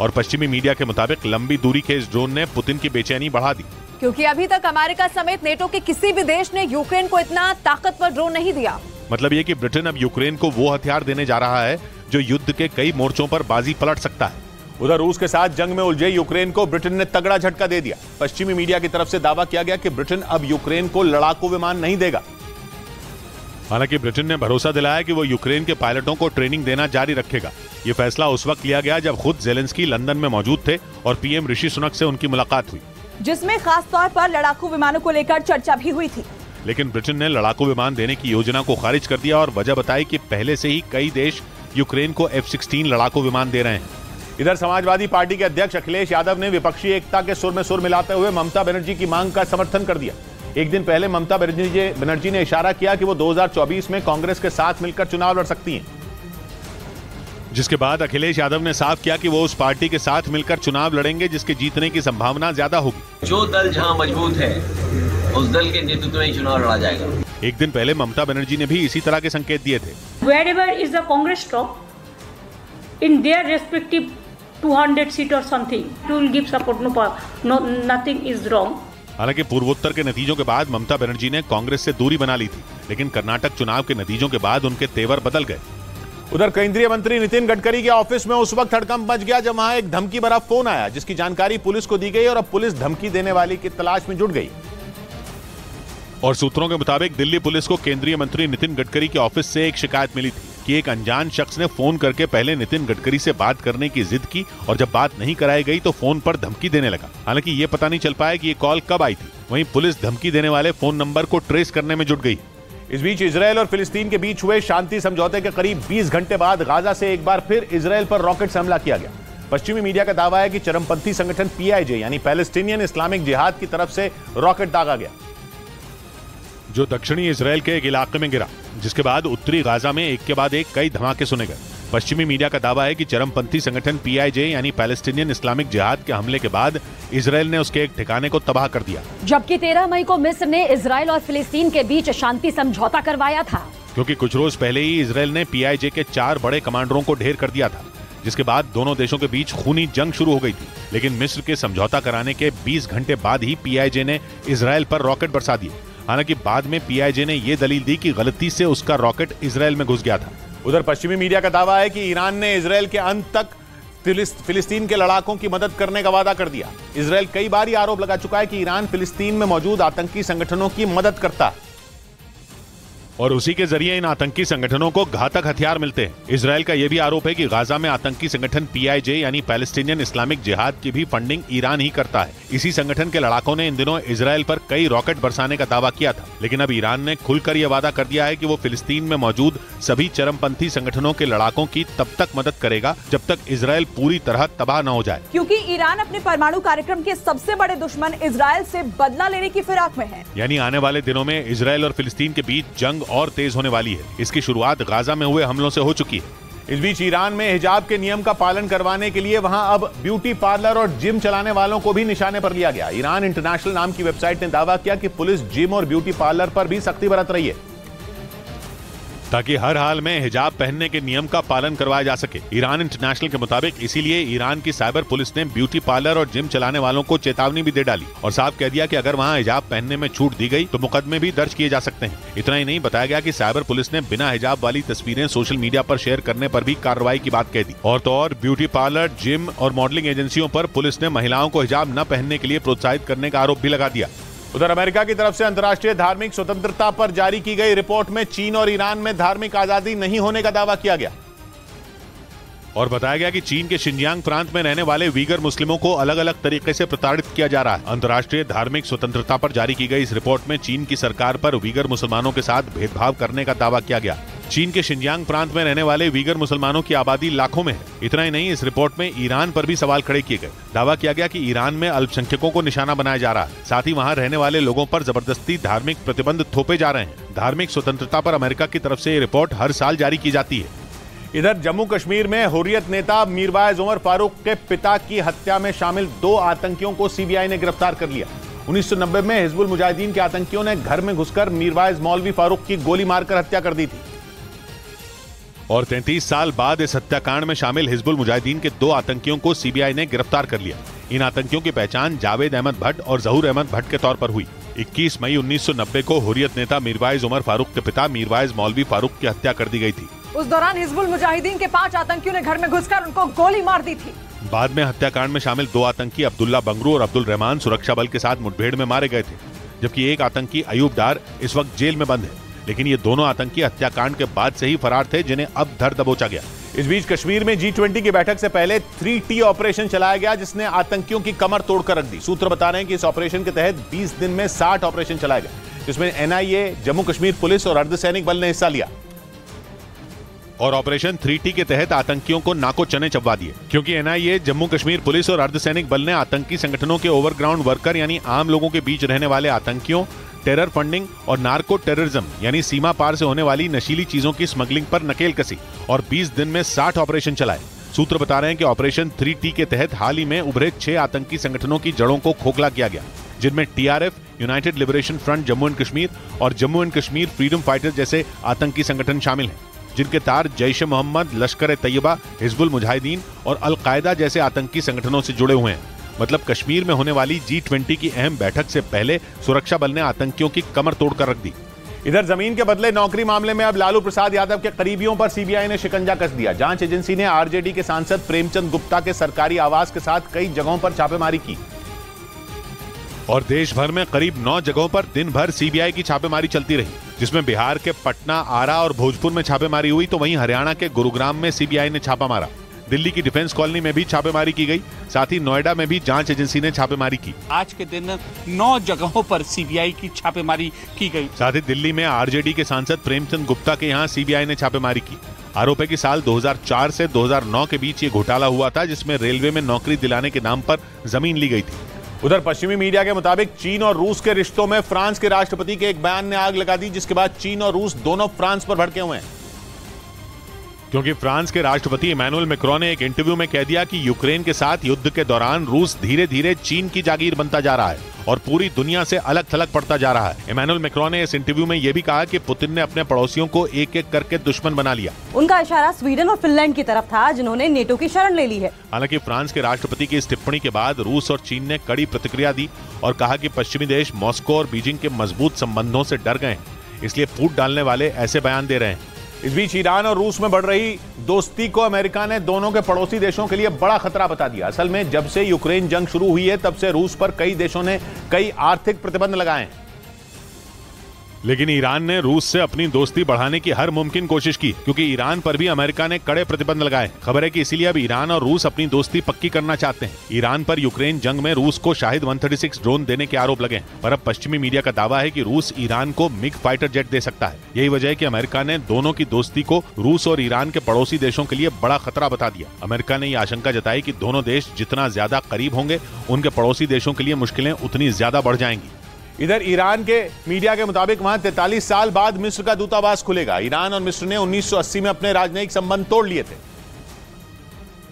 और पश्चिमी मीडिया के मुताबिक लंबी दूरी के इस ड्रोन ने पुतिन की बेचैनी बढ़ा दी, क्योंकि अभी तक अमेरिका समेत नेटो के किसी भी देश ने यूक्रेन को इतना ताकतवर ड्रोन नहीं दिया। मतलब ये कि ब्रिटेन अब यूक्रेन को वो हथियार देने जा रहा है जो युद्ध के कई मोर्चों पर बाजी पलट सकता है। उधर रूस के साथ जंग में उलझे यूक्रेन को ब्रिटेन ने तगड़ा झटका दे दिया। पश्चिमी मीडिया की तरफ से दावा किया गया कि ब्रिटेन अब यूक्रेन को लड़ाकू विमान नहीं देगा। हालांकि ब्रिटेन ने भरोसा दिलाया कि वो यूक्रेन के पायलटों को ट्रेनिंग देना जारी रखेगा। ये फैसला उस वक्त लिया गया जब खुद जेलेंस्की लंदन में मौजूद थे और पीएम ऋषि सुनक से उनकी मुलाकात हुई, जिसमें खास तौर पर लड़ाकू विमानों को लेकर चर्चा भी हुई थी। लेकिन ब्रिटेन ने लड़ाकू विमान देने की योजना को खारिज कर दिया और वजह बताई कि पहले से ही कई देश यूक्रेन को F-16 लड़ाकू विमान दे रहे हैं। इधर समाजवादी पार्टी के अध्यक्ष अखिलेश यादव ने विपक्षी एकता के सुर में सुर मिलाते हुए ममता बनर्जी की मांग का समर्थन कर दिया। एक दिन पहले ममता बनर्जी ने इशारा किया कि वो 2024 में कांग्रेस के साथ मिलकर चुनाव लड़ सकती हैं, जिसके बाद अखिलेश यादव ने साफ किया कि वो उस पार्टी के साथ मिलकर चुनाव लड़ेंगे जिसके जीतने की संभावना ज्यादा होगी। जो दल जहां मजबूत है उस दल के नेतृत्व में चुनाव लड़ा जाएगा। एक दिन पहले ममता बनर्जी ने भी इसी तरह के संकेत दिए थे। Wherever is the Congress top in their respective 200 seat or something, it will give support. No, nothing is wrong. हालांकि पूर्वोत्तर के नतीजों के बाद ममता बनर्जी ने कांग्रेस से दूरी बना ली थी, लेकिन कर्नाटक चुनाव के नतीजों के बाद उनके तेवर बदल गए। उधर केंद्रीय मंत्री नितिन गडकरी के ऑफिस में उस वक्त हड़कंप मच गया जब वहां एक धमकी भरा फोन आया, जिसकी जानकारी पुलिस को दी गई और अब पुलिस धमकी देने वाली की तलाश में जुट गई। और सूत्रों के मुताबिक दिल्ली पुलिस को केंद्रीय मंत्री नितिन गडकरी के ऑफिस से एक शिकायत मिली थी कि एक अनजान शख्स ने फोन करके पहले नितिन गडकरी से बात करने की जिद की और जब बात नहीं कराई गई तो फोन पर धमकी देने लगा। हालांकि ये पता नहीं चल पाया कि ये कॉल कब आई थी। वहीं पुलिस धमकी देने वाले फोन नंबर को ट्रेस करने में जुट गई। इस बीच इजरायल और फिलिस्तीन के बीच हुए शांति समझौते के करीब 20 घंटे बाद गाजा से एक बार फिर इजरायल पर रॉकेट से हमला किया गया। पश्चिमी मीडिया का दावा है कि चरमपंथी संगठन PIJ यानी पैलेस्टीनियन इस्लामिक जिहाद की तरफ से रॉकेट दागा गया, जो दक्षिणी इजरायल के एक इलाके में गिरा, जिसके बाद उत्तरी गाजा में एक के बाद एक कई धमाके सुने गए। पश्चिमी मीडिया का दावा है कि चरमपंथी संगठन PIJ यानी पैलेस्टीनियन इस्लामिक जिहाद के हमले के बाद इजरायल ने उसके एक ठिकाने को तबाह कर दिया, जबकि 13 मई को मिस्र ने इजरायल और फिलिस्तीन के बीच शांति समझौता करवाया था। क्योंकि कुछ रोज पहले ही इजरायल ने PIJ के 4 बड़े कमांडरों को ढेर कर दिया था, जिसके बाद दोनों देशों के बीच खूनी जंग शुरू हो गई थी। लेकिन मिस्र के समझौता कराने के 20 घंटे बाद ही PIJ ने इजरायल पर रॉकेट बरसा दिए। हालांकि बाद में PIJ ने यह दलील दी कि गलती से उसका रॉकेट इजरायल में घुस गया था। उधर पश्चिमी मीडिया का दावा है कि ईरान ने इजरायल के अंत तक फिलिस्तीन के लड़ाकों की मदद करने का वादा कर दिया। इजरायल कई बार ये आरोप लगा चुका है कि ईरान फिलिस्तीन में मौजूद आतंकी संगठनों की मदद करता है और उसी के जरिए इन आतंकी संगठनों को घातक हथियार मिलते हैं। इजरायल का यह भी आरोप है कि गाजा में आतंकी संगठन PIJ यानी पैलेस्टीनियन इस्लामिक जिहाद की भी फंडिंग ईरान ही करता है। इसी संगठन के लड़ाकों ने इन दिनों इजरायल पर कई रॉकेट बरसाने का दावा किया था, लेकिन अब ईरान ने खुलकर यह वादा कर दिया है कि वो फिलिस्तीन में मौजूद सभी चरमपंथी संगठनों के लड़ाकों की तब तक मदद करेगा जब तक इजरायल पूरी तरह तबाह न हो जाए। क्योंकि ईरान अपने परमाणु कार्यक्रम के सबसे बड़े दुश्मन इजरायल से बदला लेने की फिराक में है। यानी आने वाले दिनों में इजरायल और फिलिस्तीन के बीच जंग और तेज होने वाली है। इसकी शुरुआत गाजा में हुए हमलों से हो चुकी है। इस बीच ईरान में हिजाब के नियम का पालन करवाने के लिए वहां अब ब्यूटी पार्लर और जिम चलाने वालों को भी निशाने पर लिया गया। ईरान इंटरनेशनल नाम की वेबसाइट ने दावा किया कि पुलिस जिम और ब्यूटी पार्लर पर भी सख्ती बरत रही है, ताकि हर हाल में हिजाब पहनने के नियम का पालन करवाया जा सके। ईरान इंटरनेशनल के मुताबिक इसीलिए ईरान की साइबर पुलिस ने ब्यूटी पार्लर और जिम चलाने वालों को चेतावनी भी दे डाली और साफ कह दिया कि अगर वहां हिजाब पहनने में छूट दी गई तो मुकदमे भी दर्ज किए जा सकते हैं। इतना ही नहीं, बताया गया कि साइबर पुलिस ने बिना हिजाब वाली तस्वीरें सोशल मीडिया पर शेयर करने पर भी कार्रवाई की बात कह दी। और तो और ब्यूटी पार्लर, जिम और मॉडलिंग एजेंसियों पर पुलिस ने महिलाओं को हिजाब न पहनने के लिए प्रोत्साहित करने का आरोप भी लगा दिया। उधर अमेरिका की तरफ से अंतर्राष्ट्रीय धार्मिक स्वतंत्रता पर जारी की गई रिपोर्ट में चीन और ईरान में धार्मिक आजादी नहीं होने का दावा किया गया और बताया गया कि चीन के शिनजियांग प्रांत में रहने वाले वीगर मुस्लिमों को अलग अलग तरीके से प्रताड़ित किया जा रहा है। अंतर्राष्ट्रीय धार्मिक स्वतंत्रता पर जारी की गई इस रिपोर्ट में चीन की सरकार पर वीगर मुसलमानों के साथ भेदभाव करने का दावा किया गया। चीन के शिनजियांग प्रांत में रहने वाले वीगर मुसलमानों की आबादी लाखों में है। इतना ही नहीं, इस रिपोर्ट में ईरान पर भी सवाल खड़े किए गए। दावा किया गया कि ईरान में अल्पसंख्यकों को निशाना बनाया जा रहा है, साथ ही वहां रहने वाले लोगों पर जबरदस्ती धार्मिक प्रतिबंध थोपे जा रहे हैं। धार्मिक स्वतंत्रता पर अमेरिका की तरफ से ये रिपोर्ट हर साल जारी की जाती है। इधर जम्मू कश्मीर में हुर्रियत नेता मीरवाइज उमर फारूक के पिता की हत्या में शामिल 2 आतंकियों को CBI ने गिरफ्तार कर लिया। 1990 में हिजबुल मुजाहिदीन के आतंकियों ने घर में घुसकर मीरवाइज मौलवी फारूक की गोली मारकर हत्या कर दी थी और 33 साल बाद इस हत्याकांड में शामिल हिजबुल मुजाहिदीन के 2 आतंकियों को CBI ने गिरफ्तार कर लिया। इन आतंकियों की पहचान जावेद अहमद भट्ट और जहूर अहमद भट्ट के तौर पर हुई। 21 मई 1990 को हुर्रियत नेता मीरवाइज उमर फारूक के पिता मीरवाइज मौलवी फारूक की हत्या कर दी गई थी। उस दौरान हिजबुल मुजाहिदीन के 5 आतंकियों ने घर में घुसकर उनको गोली मार दी थी। बाद में हत्याकांड में शामिल 2 आतंकी अब्दुल्ला बंगरू और अब्दुल रहमान सुरक्षा बल के साथ मुठभेड़ में मारे गए थे, जबकि एक आतंकी अयूब डार इस वक्त जेल में बंद है। लेकिन ये दोनों आतंकी हत्याकांड के बाद से ही फरार थे, जिन्हें अब धर दबोचा गया। इस बीच कश्मीर में G20 की बैठक से पहले 3T ऑपरेशन चलाया गया, जिसने आतंकियों की कमर तोड़कर रख दी। सूत्र बता रहे हैं कि इस ऑपरेशन के तहत 20 दिन में 60 ऑपरेशन चलाए गए, जिसमें NIA, जम्मू कश्मीर पुलिस और अर्धसैनिक बल ने हिस्सा लिया। और ऑपरेशन 3T के तहत आतंकियों को नाको चने चबवा दिए, क्योंकि एनआईए, जम्मू कश्मीर पुलिस और अर्धसैनिक बल ने आतंकी संगठनों के ओवरग्राउंड वर्कर यानी आम लोगों के बीच रहने वाले आतंकियों, टेरर फंडिंग और नार्को टेररिज्म यानी सीमा पार से होने वाली नशीली चीजों की स्मगलिंग पर नकेल कसी और 20 दिन में 60 ऑपरेशन चलाए। सूत्र बता रहे हैं कि ऑपरेशन 3T के तहत हाल ही में उभरे 6 आतंकी संगठनों की जड़ों को खोखला किया गया, जिनमें TRF, united liberation front Jammu and Kashmir और Jammu and Kashmir freedom fighters जैसे आतंकी संगठन शामिल हैं, जिनके तार जैश ए मोहम्मद, लश्कर ए तैयबा, हिजबुल मुजाहिदीन और अल-कायदा जैसे आतंकी संगठनों से जुड़े हुए हैं। मतलब कश्मीर में होने वाली G20 की अहम बैठक से पहले सुरक्षा बल ने आतंकियों की कमर तोड़कर रख दी। इधर जमीन के बदले नौकरी मामले में अब लालू प्रसाद यादव के करीबियों पर सीबीआई ने शिकंजा कस दिया। जांच एजेंसी ने आरजेडी के सांसद प्रेमचंद गुप्ता के सरकारी आवास के साथ कई जगहों पर छापेमारी की और देश भर में करीब 9 जगहों पर दिन भर सीबीआई की छापेमारी चलती रही, जिसमें बिहार के पटना, आरा और भोजपुर में छापेमारी हुई, तो वहीं हरियाणा के गुरुग्राम में सीबीआई ने छापा मारा। दिल्ली की डिफेंस कॉलोनी में भी छापेमारी की गई, साथ ही नोएडा में भी जांच एजेंसी ने छापेमारी की। आज के दिन 9 जगहों पर सीबीआई की छापेमारी की गई। साथ ही दिल्ली में आरजेडी के सांसद प्रेमचंद गुप्ता के यहाँ सीबीआई ने छापेमारी की। आरोप है कि साल 2004 से 2009 के बीच ये घोटाला हुआ था, जिसमें रेलवे में नौकरी दिलाने के नाम पर जमीन ली गई थी। उधर पश्चिमी मीडिया के मुताबिक चीन और रूस के रिश्तों में फ्रांस के राष्ट्रपति के एक बयान ने आग लगा दी, जिसके बाद चीन और रूस दोनों फ्रांस पर भड़के हुए हैं, क्योंकि फ्रांस के राष्ट्रपति इमैनुअल मैक्रों ने एक इंटरव्यू में कह दिया कि यूक्रेन के साथ युद्ध के दौरान रूस धीरे धीरे चीन की जागीर बनता जा रहा है और पूरी दुनिया से अलग थलग पड़ता जा रहा है। इमैनुअल मैक्रों ने इस इंटरव्यू में यह भी कहा कि पुतिन ने अपने पड़ोसियों को एक एक करके दुश्मन बना लिया। उनका इशारा स्वीडन और फिनलैंड की तरफ था, जिन्होंने नेटो की शरण ले ली है। हालांकि फ्रांस के राष्ट्रपति की इस टिप्पणी के बाद रूस और चीन ने कड़ी प्रतिक्रिया दी और कहा कि पश्चिमी देश मॉस्को और बीजिंग के मजबूत संबंधों से डर गए हैं, इसलिए फूट डालने वाले ऐसे बयान दे रहे हैं। इस बीच ईरान और रूस में बढ़ रही दोस्ती को अमेरिका ने दोनों के पड़ोसी देशों के लिए बड़ा खतरा बता दिया। असल में जब से यूक्रेन जंग शुरू हुई है, तब से रूस पर कई देशों ने कई आर्थिक प्रतिबंध लगाए हैं, लेकिन ईरान ने रूस से अपनी दोस्ती बढ़ाने की हर मुमकिन कोशिश की, क्योंकि ईरान पर भी अमेरिका ने कड़े प्रतिबंध लगाए। खबर है कि इसीलिए अब ईरान और रूस अपनी दोस्ती पक्की करना चाहते हैं। ईरान पर यूक्रेन जंग में रूस को शाहिद 136 ड्रोन देने के आरोप लगे, पर अब पश्चिमी मीडिया का दावा है कि रूस ईरान को मिग फाइटर जेट दे सकता है। यही वजह है कि अमेरिका ने दोनों की दोस्ती को रूस और ईरान के पड़ोसी देशों के लिए बड़ा खतरा बता दिया। अमेरिका ने यह आशंका जताई कि दोनों देश जितना ज्यादा करीब होंगे, उनके पड़ोसी देशों के लिए मुश्किलें उतनी ज्यादा बढ़ जाएंगी। इधर ईरान के मीडिया के मुताबिक वहां 43 साल बाद मिस्र का दूतावास खुलेगा। ईरान और मिस्र ने 1980 में अपने राजनयिक संबंध तोड़ लिए थे,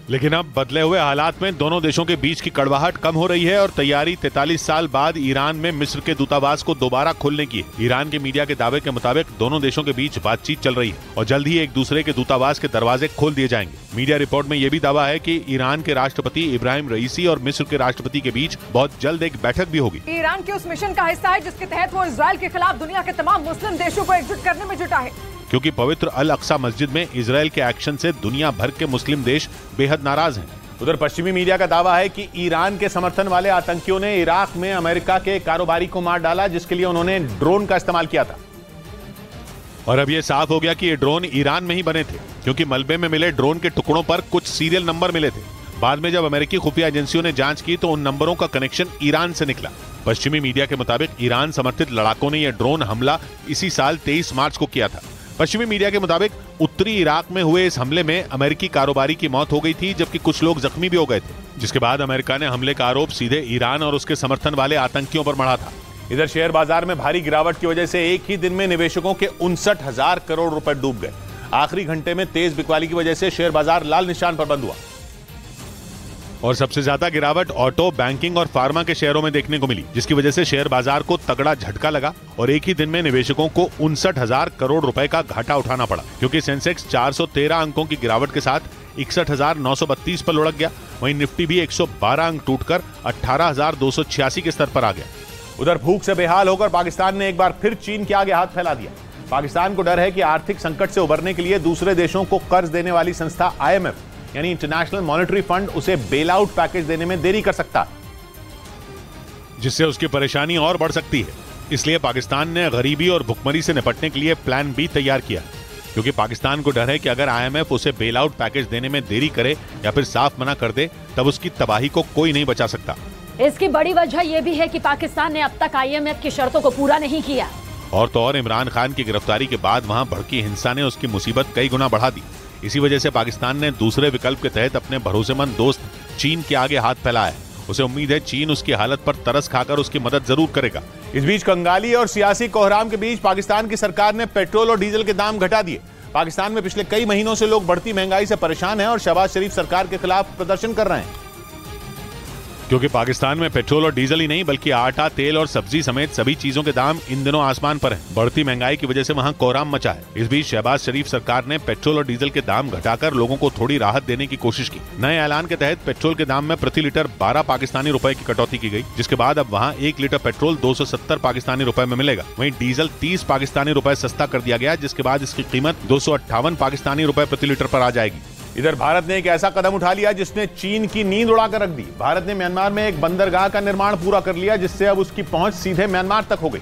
लेकिन अब बदले हुए हालात में दोनों देशों के बीच की कड़वाहट कम हो रही है और तैयारी 43 साल बाद ईरान में मिस्र के दूतावास को दोबारा खोलने की है। ईरान के मीडिया के दावे के मुताबिक दोनों देशों के बीच बातचीत चल रही है और जल्द ही एक दूसरे के दूतावास के दरवाजे खोल दिए जाएंगे। मीडिया रिपोर्ट में यह भी दावा है कि ईरान के राष्ट्रपति इब्राहिम रईसी और मिस्र के राष्ट्रपति के बीच बहुत जल्द एक बैठक भी होगी। ईरान के उस मिशन का हिस्सा है जिसके तहत वो इजरायल के खिलाफ दुनिया के तमाम मुस्लिम देशों को एकजुट करने में जुटा है, क्योंकि पवित्र अल अक्सा मस्जिद में इजरायल के एक्शन से दुनिया भर के मुस्लिम देश बेहद नाराज हैं। उधर पश्चिमी मीडिया का दावा है कि ईरान के समर्थन वाले आतंकियों ने इराक में अमेरिका के कारोबारी को मार डाला, जिसके लिए उन्होंने ड्रोन का इस्तेमाल किया था। और अब यह साफ हो गया कि ये ड्रोन ईरान में ही बने थे, क्योंकि मलबे में मिले ड्रोन के टुकड़ों पर कुछ सीरियल नंबर मिले थे। बाद में जब अमेरिकी खुफिया एजेंसियों ने जांच की तो उन नंबरों का कनेक्शन ईरान से निकला। पश्चिमी मीडिया के मुताबिक ईरान समर्थित लड़ाकों ने यह ड्रोन हमला इसी साल 23 मार्च को किया था। पश्चिमी मीडिया के मुताबिक उत्तरी इराक में हुए इस हमले में अमेरिकी कारोबारी की मौत हो गई थी, जबकि कुछ लोग जख्मी भी हो गए थे, जिसके बाद अमेरिका ने हमले का आरोप सीधे ईरान और उसके समर्थन वाले आतंकियों पर मढ़ा था। इधर शेयर बाजार में भारी गिरावट की वजह से एक ही दिन में निवेशकों के 59,000 करोड़ रुपए डूब गए। आखिरी घंटे में तेज बिकवाली की वजह से शेयर बाजार लाल निशान पर बंद हुआ और सबसे ज्यादा गिरावट ऑटो, बैंकिंग और फार्मा के शेयरों में देखने को मिली, जिसकी वजह से शेयर बाजार को तगड़ा झटका लगा और एक ही दिन में निवेशकों को 59,000 करोड़ रुपए का घाटा उठाना पड़ा, क्योंकि सेंसेक्स 413 अंकों की गिरावट के साथ 61,932 पर लुढ़क गया। वहीं निफ्टी भी 112 अंक टूटकर 18,286 के स्तर पर आ गया। उधर भूख से बेहाल होकर पाकिस्तान ने एक बार फिर चीन के आगे हाथ फैला दिया। पाकिस्तान को डर है कि आर्थिक संकट से उबरने के लिए दूसरे देशों को कर्ज देने वाली संस्था IMF यानी इंटरनेशनल मॉनेटरी फंड उसे बेल आउट पैकेज देने में देरी कर सकता है, जिससे उसकी परेशानी और बढ़ सकती है। इसलिए पाकिस्तान ने गरीबी और भुखमरी से निपटने के लिए प्लान बी तैयार किया, क्योंकि पाकिस्तान को डर है कि अगर IMF उसे बेल आउट पैकेज देने में देरी करे या फिर साफ मना कर दे, तब उसकी तबाही को कोई नहीं बचा सकता। इसकी बड़ी वजह यह भी है कि पाकिस्तान ने अब तक IMF की शर्तों को पूरा नहीं किया। और तो और इमरान खान की गिरफ्तारी के बाद वहां भड़की हिंसा ने उसकी मुसीबत कई गुना बढ़ा दी। इसी वजह से पाकिस्तान ने दूसरे विकल्प के तहत अपने भरोसेमंद दोस्त चीन के आगे हाथ फैलाया है। उसे उम्मीद है चीन उसकी हालत पर तरस खाकर उसकी मदद जरूर करेगा। इस बीच कंगाली और सियासी कोहराम के बीच पाकिस्तान की सरकार ने पेट्रोल और डीजल के दाम घटा दिए। पाकिस्तान में पिछले कई महीनों से लोग बढ़ती महंगाई से परेशान हैं और शहबाज शरीफ सरकार के खिलाफ प्रदर्शन कर रहे हैं, क्योंकि पाकिस्तान में पेट्रोल और डीजल ही नहीं बल्कि आटा, तेल और सब्जी समेत सभी चीजों के दाम इन दिनों आसमान पर हैं। बढ़ती महंगाई की वजह से वहां कोहराम मचा है। इस बीच शहबाज शरीफ सरकार ने पेट्रोल और डीजल के दाम घटाकर लोगों को थोड़ी राहत देने की कोशिश की। नए ऐलान के तहत पेट्रोल के दाम में प्रति लीटर 12 पाकिस्तानी रुपए की कटौती की गई, जिसके बाद अब वहाँ 1 लीटर पेट्रोल 270 पाकिस्तानी रुपए में मिलेगा। वहीं डीजल 30 पाकिस्तानी रुपए सस्ता कर दिया गया, जिसके बाद इसकी कीमत 258 पाकिस्तानी रुपए प्रति लीटर पर आ जाएगी। इधर भारत ने एक ऐसा कदम उठा लिया जिसने चीन की नींद उड़ाकर रख दी। भारत ने म्यांमार में एक बंदरगाह का निर्माण पूरा कर लिया, जिससे अब उसकी पहुंच सीधे म्यांमार तक हो गई।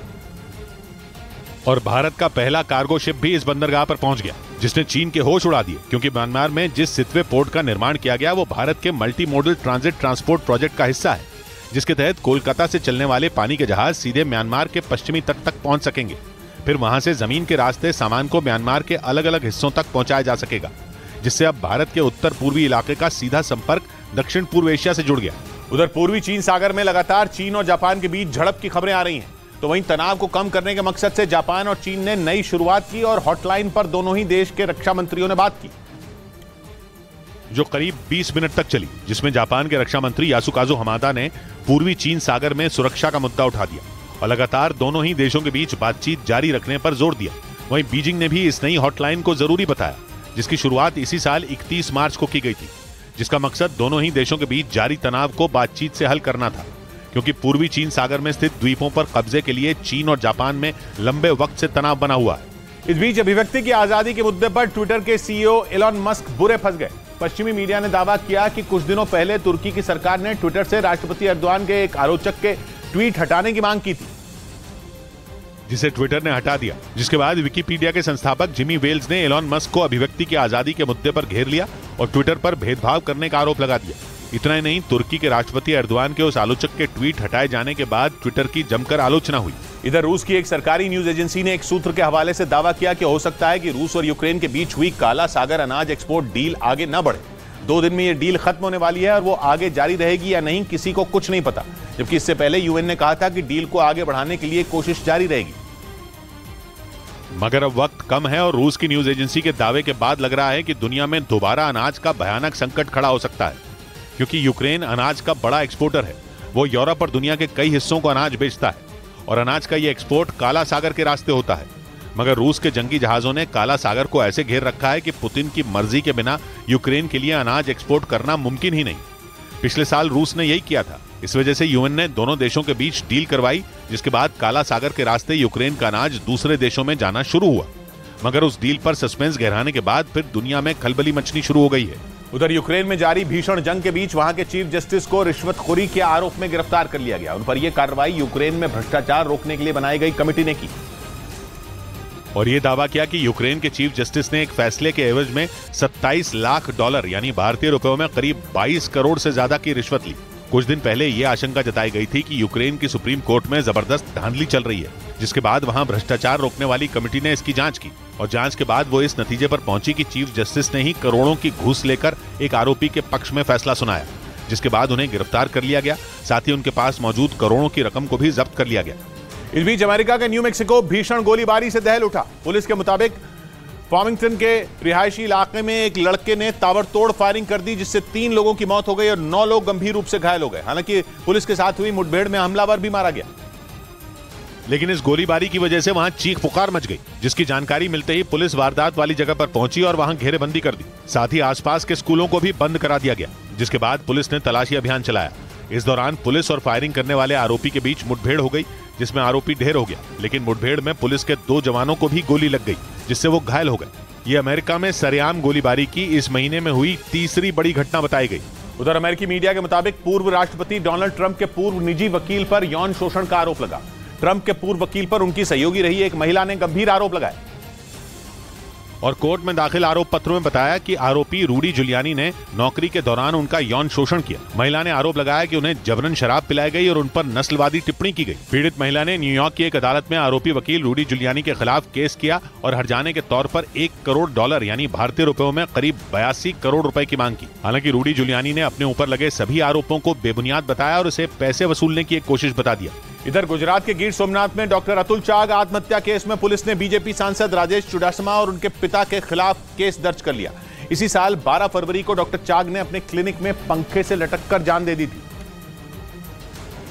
और भारत का पहला कार्गो शिप भी इस बंदरगाह पर पहुंच गया, जिसने चीन के होश उड़ा दिए, क्योंकि म्यांमार में जिस सितवे पोर्ट का निर्माण किया गया वो भारत के multi modal transit transport project का हिस्सा है, जिसके तहत कोलकाता से चलने वाले पानी के जहाज सीधे म्यांमार के पश्चिमी तट तक पहुंच सकेंगे। फिर वहां से जमीन के रास्ते सामान को म्यांमार के अलग अलग हिस्सों तक पहुंचाया जा सकेगा, जिससे अब भारत के उत्तर पूर्वी इलाके का सीधा संपर्क दक्षिण पूर्व एशिया से जुड़ गया। उधर पूर्वी चीन सागर में लगातार चीन और जापान के बीच झड़प की खबरें आ रही हैं, तो वहीं तनाव को कम करने के मकसद से जापान और चीन ने नई शुरुआत की और हॉटलाइन पर दोनों ही देश के रक्षा मंत्रियों ने बात की, जो करीब 20 मिनट तक चली, जिसमें जापान के रक्षा मंत्री यासुकाज़ु हमादा ने पूर्वी चीन सागर में सुरक्षा का मुद्दा उठा दिया और लगातार दोनों ही देशों के बीच बातचीत जारी रखने पर जोर दिया। वहीं बीजिंग ने भी इस नई हॉटलाइन को जरूरी बताया, जिसकी शुरुआत इसी साल 31 मार्च को की गई थी, जिसका मकसद दोनों ही देशों के बीच जारी तनाव को बातचीत से हल करना था, क्योंकि पूर्वी चीन सागर में स्थित द्वीपों पर कब्जे के लिए चीन और जापान में लंबे वक्त से तनाव बना हुआ है। इस बीच अभिव्यक्ति की आजादी के मुद्दे पर ट्विटर के सीईओ एलन मस्क बुरे फंस गए। पश्चिमी मीडिया ने दावा किया कि कुछ दिनों पहले तुर्की की सरकार ने ट्विटर से राष्ट्रपति एर्दोगान के एक आलोचक के ट्वीट हटाने की मांग की थी, जिसे ट्विटर ने हटा दिया, जिसके बाद विकिपीडिया के संस्थापक जिमी वेल्स ने एलन मस्क को अभिव्यक्ति की आजादी के मुद्दे पर घेर लिया और ट्विटर पर भेदभाव करने का आरोप लगा दिया। इतना ही नहीं, तुर्की के राष्ट्रपति एर्दोगान के उस आलोचक के ट्वीट हटाए जाने के बाद ट्विटर की जमकर आलोचना हुई। इधर रूस की एक सरकारी न्यूज एजेंसी ने एक सूत्र के हवाले से दावा किया कि हो सकता है कि रूस और यूक्रेन के बीच हुई काला सागर अनाज एक्सपोर्ट डील आगे न बढ़े। 2 दिन में यह डील खत्म होने वाली है और वो आगे जारी रहेगी या नहीं किसी को कुछ नहीं पता, जबकि इससे पहले यूएन ने कहा था कि डील को आगे बढ़ाने के लिए कोशिश जारी रहेगी। मगर अब वक्त कम है और रूस की न्यूज एजेंसी के दावे के बाद लग रहा है कि दुनिया में दोबारा अनाज का भयानक संकट खड़ा हो सकता है, क्योंकि यूक्रेन अनाज का बड़ा एक्सपोर्टर है। वो यूरोप और दुनिया के कई हिस्सों को अनाज बेचता है और अनाज का ये एक्सपोर्ट काला सागर के रास्ते होता है। मगर रूस के जंगी जहाजों ने काला सागर को ऐसे घेर रखा है कि पुतिन की मर्जी के बिना यूक्रेन के लिए अनाज एक्सपोर्ट करना मुमकिन ही नहीं। पिछले साल रूस ने यही किया था। इस वजह से यूएन ने दोनों देशों के बीच डील करवाई, जिसके बाद काला सागर के रास्ते यूक्रेन का अनाज दूसरे देशों में जाना शुरू हुआ। मगर उस डील पर सस्पेंस गहराने के बाद फिर दुनिया में खलबली मचनी शुरू हो गई है। उधर यूक्रेन में जारी भीषण जंग के बीच वहां के चीफ जस्टिस को रिश्वतखोरी के आरोप में गिरफ्तार कर लिया गया। उन पर यह कार्रवाई यूक्रेन में भ्रष्टाचार रोकने के लिए बनाई गई कमेटी ने की और यह दावा किया कि यूक्रेन के चीफ जस्टिस ने एक फैसले के एवज में $27 लाख यानी भारतीय रुपयों में करीब 22 करोड़ से ज्यादा की रिश्वत ली। कुछ दिन पहले यह आशंका जताई गई थी कि यूक्रेन की सुप्रीम कोर्ट में जबरदस्त धांधली चल रही है, जिसके बाद वहां भ्रष्टाचार रोकने वाली कमेटी ने इसकी जांच की और जांच के बाद वो इस नतीजे पर पहुंची कि चीफ जस्टिस ने ही करोड़ों की घूस लेकर एक आरोपी के पक्ष में फैसला सुनाया, जिसके बाद उन्हें गिरफ्तार कर लिया गया। साथ ही उनके पास मौजूद करोड़ों की रकम को भी जब्त कर लिया गया। इस बीच अमेरिका के न्यू मैक्सिको भीषण गोलीबारी से दहल उठा। पुलिस के मुताबिक फार्मिंगटन के रिहायशी इलाके में एक लड़के ने ताबड़तोड़ फायरिंग कर दी, जिससे 3 लोगों की मौत हो गई और 9 लोग गंभीर रूप से घायल हो गए। हालांकि पुलिस के साथ हुई मुठभेड़ में हमलावर भी मारा गया, लेकिन इस गोलीबारी की वजह से वहां चीख पुकार मच गई, जिसकी जानकारी मिलते ही पुलिस वारदात वाली जगह पर पहुंची और वहां घेरेबंदी कर दी। साथ ही आसपास के स्कूलों को भी बंद करा दिया गया, जिसके बाद पुलिस ने तलाशी अभियान चलाया। इस दौरान पुलिस और फायरिंग करने वाले आरोपी के बीच मुठभेड़ हो गई, जिसमें आरोपी ढेर हो गया, लेकिन मुठभेड़ में पुलिस के 2 जवानों को भी गोली लग गई, जिससे वो घायल हो गए। ये अमेरिका में सरेआम गोलीबारी की इस महीने में हुई तीसरी बड़ी घटना बताई गई। उधर अमेरिकी मीडिया के मुताबिक पूर्व राष्ट्रपति डोनाल्ड ट्रंप के पूर्व निजी वकील पर यौन शोषण का आरोप लगा। ट्रंप के पूर्व वकील पर उनकी सहयोगी रही एक महिला ने गंभीर आरोप लगाए। और कोर्ट में दाखिल आरोप पत्र में बताया कि आरोपी रूडी जुलियानी ने नौकरी के दौरान उनका यौन शोषण किया। महिला ने आरोप लगाया कि उन्हें जबरन शराब पिलाई गई और उन पर नस्लवादी टिप्पणी की गई। पीड़ित महिला ने न्यूयॉर्क की एक अदालत में आरोपी वकील रूडी जुलियानी के खिलाफ केस किया और हर्जाने के तौर पर $1 करोड़ यानी भारतीय रुपयों में करीब 82 करोड़ रुपए की मांग की। हालांकि रूडी जुलियानी ने अपने ऊपर लगे सभी आरोपों को बेबुनियाद बताया और उसे पैसे वसूलने की एक कोशिश बता दिया। इधर गुजरात के गिर सोमनाथ में डॉक्टर अतुल चाग आत्महत्या केस में पुलिस ने बीजेपी सांसद राजेश चुडासमा और उनके पिता के खिलाफ केस दर्ज कर लिया। इसी साल 12 फरवरी को डॉक्टर चाग ने अपने क्लिनिक में पंखे से लटककर जान दे दी थी,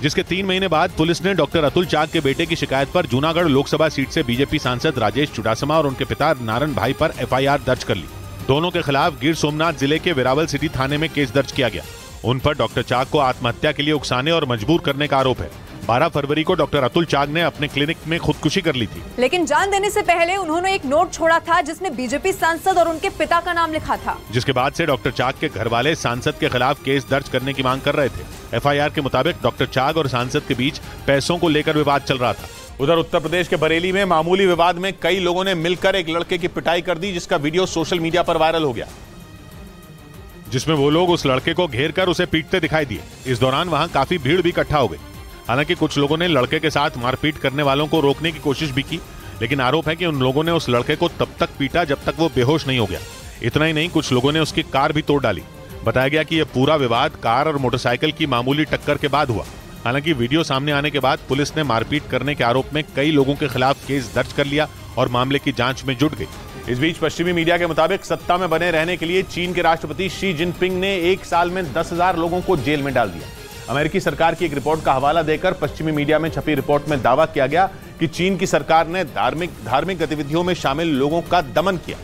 जिसके 3 महीने बाद पुलिस ने डॉक्टर अतुल चाग के बेटे की शिकायत पर जूनागढ़ लोकसभा सीट से बीजेपी सांसद राजेश चुडासमा और उनके पिता नारायण भाई पर FIR दर्ज कर ली। दोनों के खिलाफ गिर सोमनाथ जिले के वेरावल सिटी थाने में केस दर्ज किया गया। उन पर डॉक्टर चाग को आत्महत्या के लिए उकसाने और मजबूर करने का आरोप है। 12 फरवरी को डॉक्टर अतुल चाग ने अपने क्लिनिक में खुदकुशी कर ली थी, लेकिन जान देने से पहले उन्होंने एक नोट छोड़ा था जिसमें बीजेपी सांसद और उनके पिता का नाम लिखा था, जिसके बाद से डॉक्टर चाग के घर वाले सांसद के खिलाफ केस दर्ज करने की मांग कर रहे थे। FIR के मुताबिक डॉक्टर चाग और सांसद के बीच पैसों को लेकर विवाद चल रहा था। उधर उत्तर प्रदेश के बरेली में मामूली विवाद में कई लोगों ने मिलकर एक लड़के की पिटाई कर दी, जिसका वीडियो सोशल मीडिया पर वायरल हो गया, जिसमें वो लोग उस लड़के को घेर कर उसे पीटते दिखाई दिए। इस दौरान वहां काफी भीड़ भी इकट्ठा हो गई। हालांकि कुछ लोगों ने लड़के के साथ मारपीट करने वालों को रोकने की कोशिश भी की, लेकिन आरोप है कि उन लोगों ने उस लड़के को तब तक पीटा जब तक वो बेहोश नहीं हो गया। इतना ही नहीं, कुछ लोगों ने उसकी कार भी तोड़ डाली। बताया गया कि यह पूरा विवाद कार और मोटरसाइकिल की मामूली टक्कर के बाद हुआ। हालांकि वीडियो सामने आने के बाद पुलिस ने मारपीट करने के आरोप में कई लोगों के खिलाफ केस दर्ज कर लिया और मामले की जांच में जुट गई। इस बीच पश्चिमी मीडिया के मुताबिक सत्ता में बने रहने के लिए चीन के राष्ट्रपति शी जिनपिंग ने 1 साल में 10,000 लोगों को जेल में डाल दिया। अमेरिकी सरकार की एक रिपोर्ट का हवाला देकर पश्चिमी मीडिया में छपी रिपोर्ट में दावा किया गया कि चीन की सरकार ने धार्मिक गतिविधियों में शामिल लोगों का दमन किया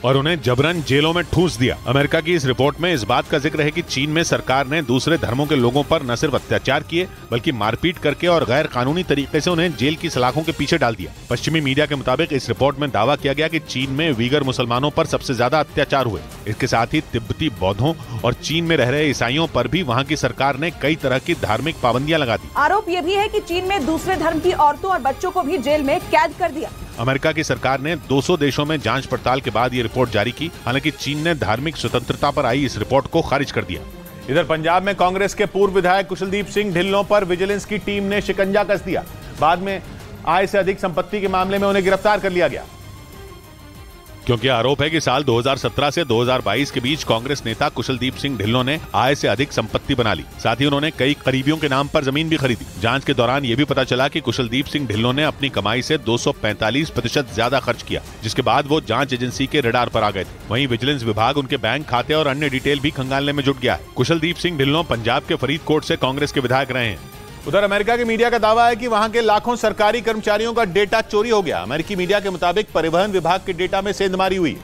और उन्हें जबरन जेलों में ठूंस दिया। अमेरिका की इस रिपोर्ट में इस बात का जिक्र है कि चीन में सरकार ने दूसरे धर्मों के लोगों पर न सिर्फ अत्याचार किए बल्कि मारपीट करके और गैर कानूनी तरीके से उन्हें जेल की सलाखों के पीछे डाल दिया। पश्चिमी मीडिया के मुताबिक इस रिपोर्ट में दावा किया गया कि चीन में वीगर मुसलमानों पर सबसे ज्यादा अत्याचार हुए। इसके साथ ही तिब्बती बौद्धों और चीन में रह रहे ईसाइयों पर भी वहाँ की सरकार ने कई तरह की धार्मिक पाबंदियां लगा दी। आरोप ये भी है कि चीन में दूसरे धर्म की औरतों और बच्चों को भी जेल में कैद कर दिया। अमेरिका की सरकार ने 200 देशों में जांच पड़ताल के बाद ये रिपोर्ट जारी की। हालांकि चीन ने धार्मिक स्वतंत्रता पर आई इस रिपोर्ट को खारिज कर दिया। इधर पंजाब में कांग्रेस के पूर्व विधायक कुशलदीप सिंह ढिल्लों पर विजिलेंस की टीम ने शिकंजा कस दिया। बाद में आय से अधिक संपत्ति के मामले में उन्हें गिरफ्तार कर लिया गया, क्योंकि आरोप है कि साल 2017 से 2022 के बीच कांग्रेस नेता कुशलदीप सिंह ढिल्लों ने आय से अधिक संपत्ति बना ली। साथ ही उन्होंने कई करीबियों के नाम पर जमीन भी खरीदी। जांच के दौरान ये भी पता चला कि कुशलदीप सिंह ढिल्लों ने अपनी कमाई से 245% ज्यादा खर्च किया, जिसके बाद वो जांच एजेंसी के रडार पर आ गए थे। वहीं विजिलेंस विभाग उनके बैंक खाते और अन्य डिटेल भी खंगालने में जुट गया है। कुशलदीप सिंह ढिल्लों पंजाब के फरीदकोट से कांग्रेस के विधायक रहे हैं। उधर अमेरिका की मीडिया का दावा है कि वहां के लाखों सरकारी कर्मचारियों का डेटा चोरी हो गया। अमेरिकी मीडिया के मुताबिक परिवहन विभाग के डेटा में सेंधमारी हुई,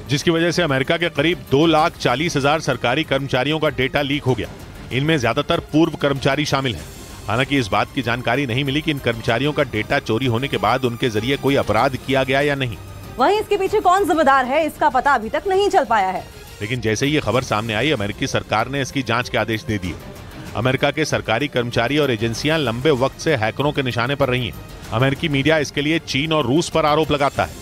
जिसकी वजह से अमेरिका के करीब 2,40,000 सरकारी कर्मचारियों का डेटा लीक हो गया। इनमें ज्यादातर पूर्व कर्मचारी शामिल हैं। हालांकि इस बात की जानकारी नहीं मिली कि इन कर्मचारियों का डेटा चोरी होने के बाद उनके जरिए कोई अपराध किया गया या नहीं। वहीं इसके पीछे कौन जिम्मेदार है, इसका पता अभी तक नहीं चल पाया है। लेकिन जैसे ही ये खबर सामने आई, अमेरिकी सरकार ने इसकी जांच के आदेश दे दिए। अमेरिका के सरकारी कर्मचारी और एजेंसियां लंबे वक्त से हैकरों के निशाने पर रही हैं। अमेरिकी मीडिया इसके लिए चीन और रूस पर आरोप लगाता है।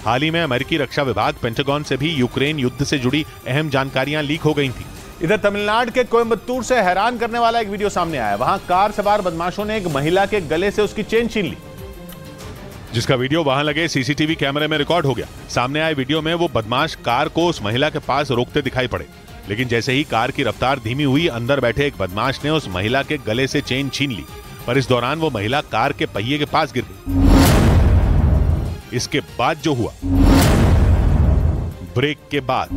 हाल ही में अमेरिकी रक्षा विभाग पेंटागन से भी यूक्रेन युद्ध से जुड़ी अहम जानकारियां लीक हो गई थी। इधर तमिलनाडु के कोयम्बटूर से हैरान करने वाला एक वीडियो सामने आया। वहां कार सवार बदमाशों ने एक महिला के गले से उसकी चेन छीन ली, जिसका वीडियो वहां लगे सीसीटीवी कैमरे में रिकॉर्ड हो गया। सामने आए वीडियो में वो बदमाश कार को उस महिला के पास रोकते दिखाई पड़े, लेकिन जैसे ही कार की रफ्तार धीमी हुई, अंदर बैठे एक बदमाश ने उस महिला के गले से चेन छीन ली। पर इस दौरान वो महिला कार के पहिए के पास गिर गई। इसके बाद जो हुआ, ब्रेक के बाद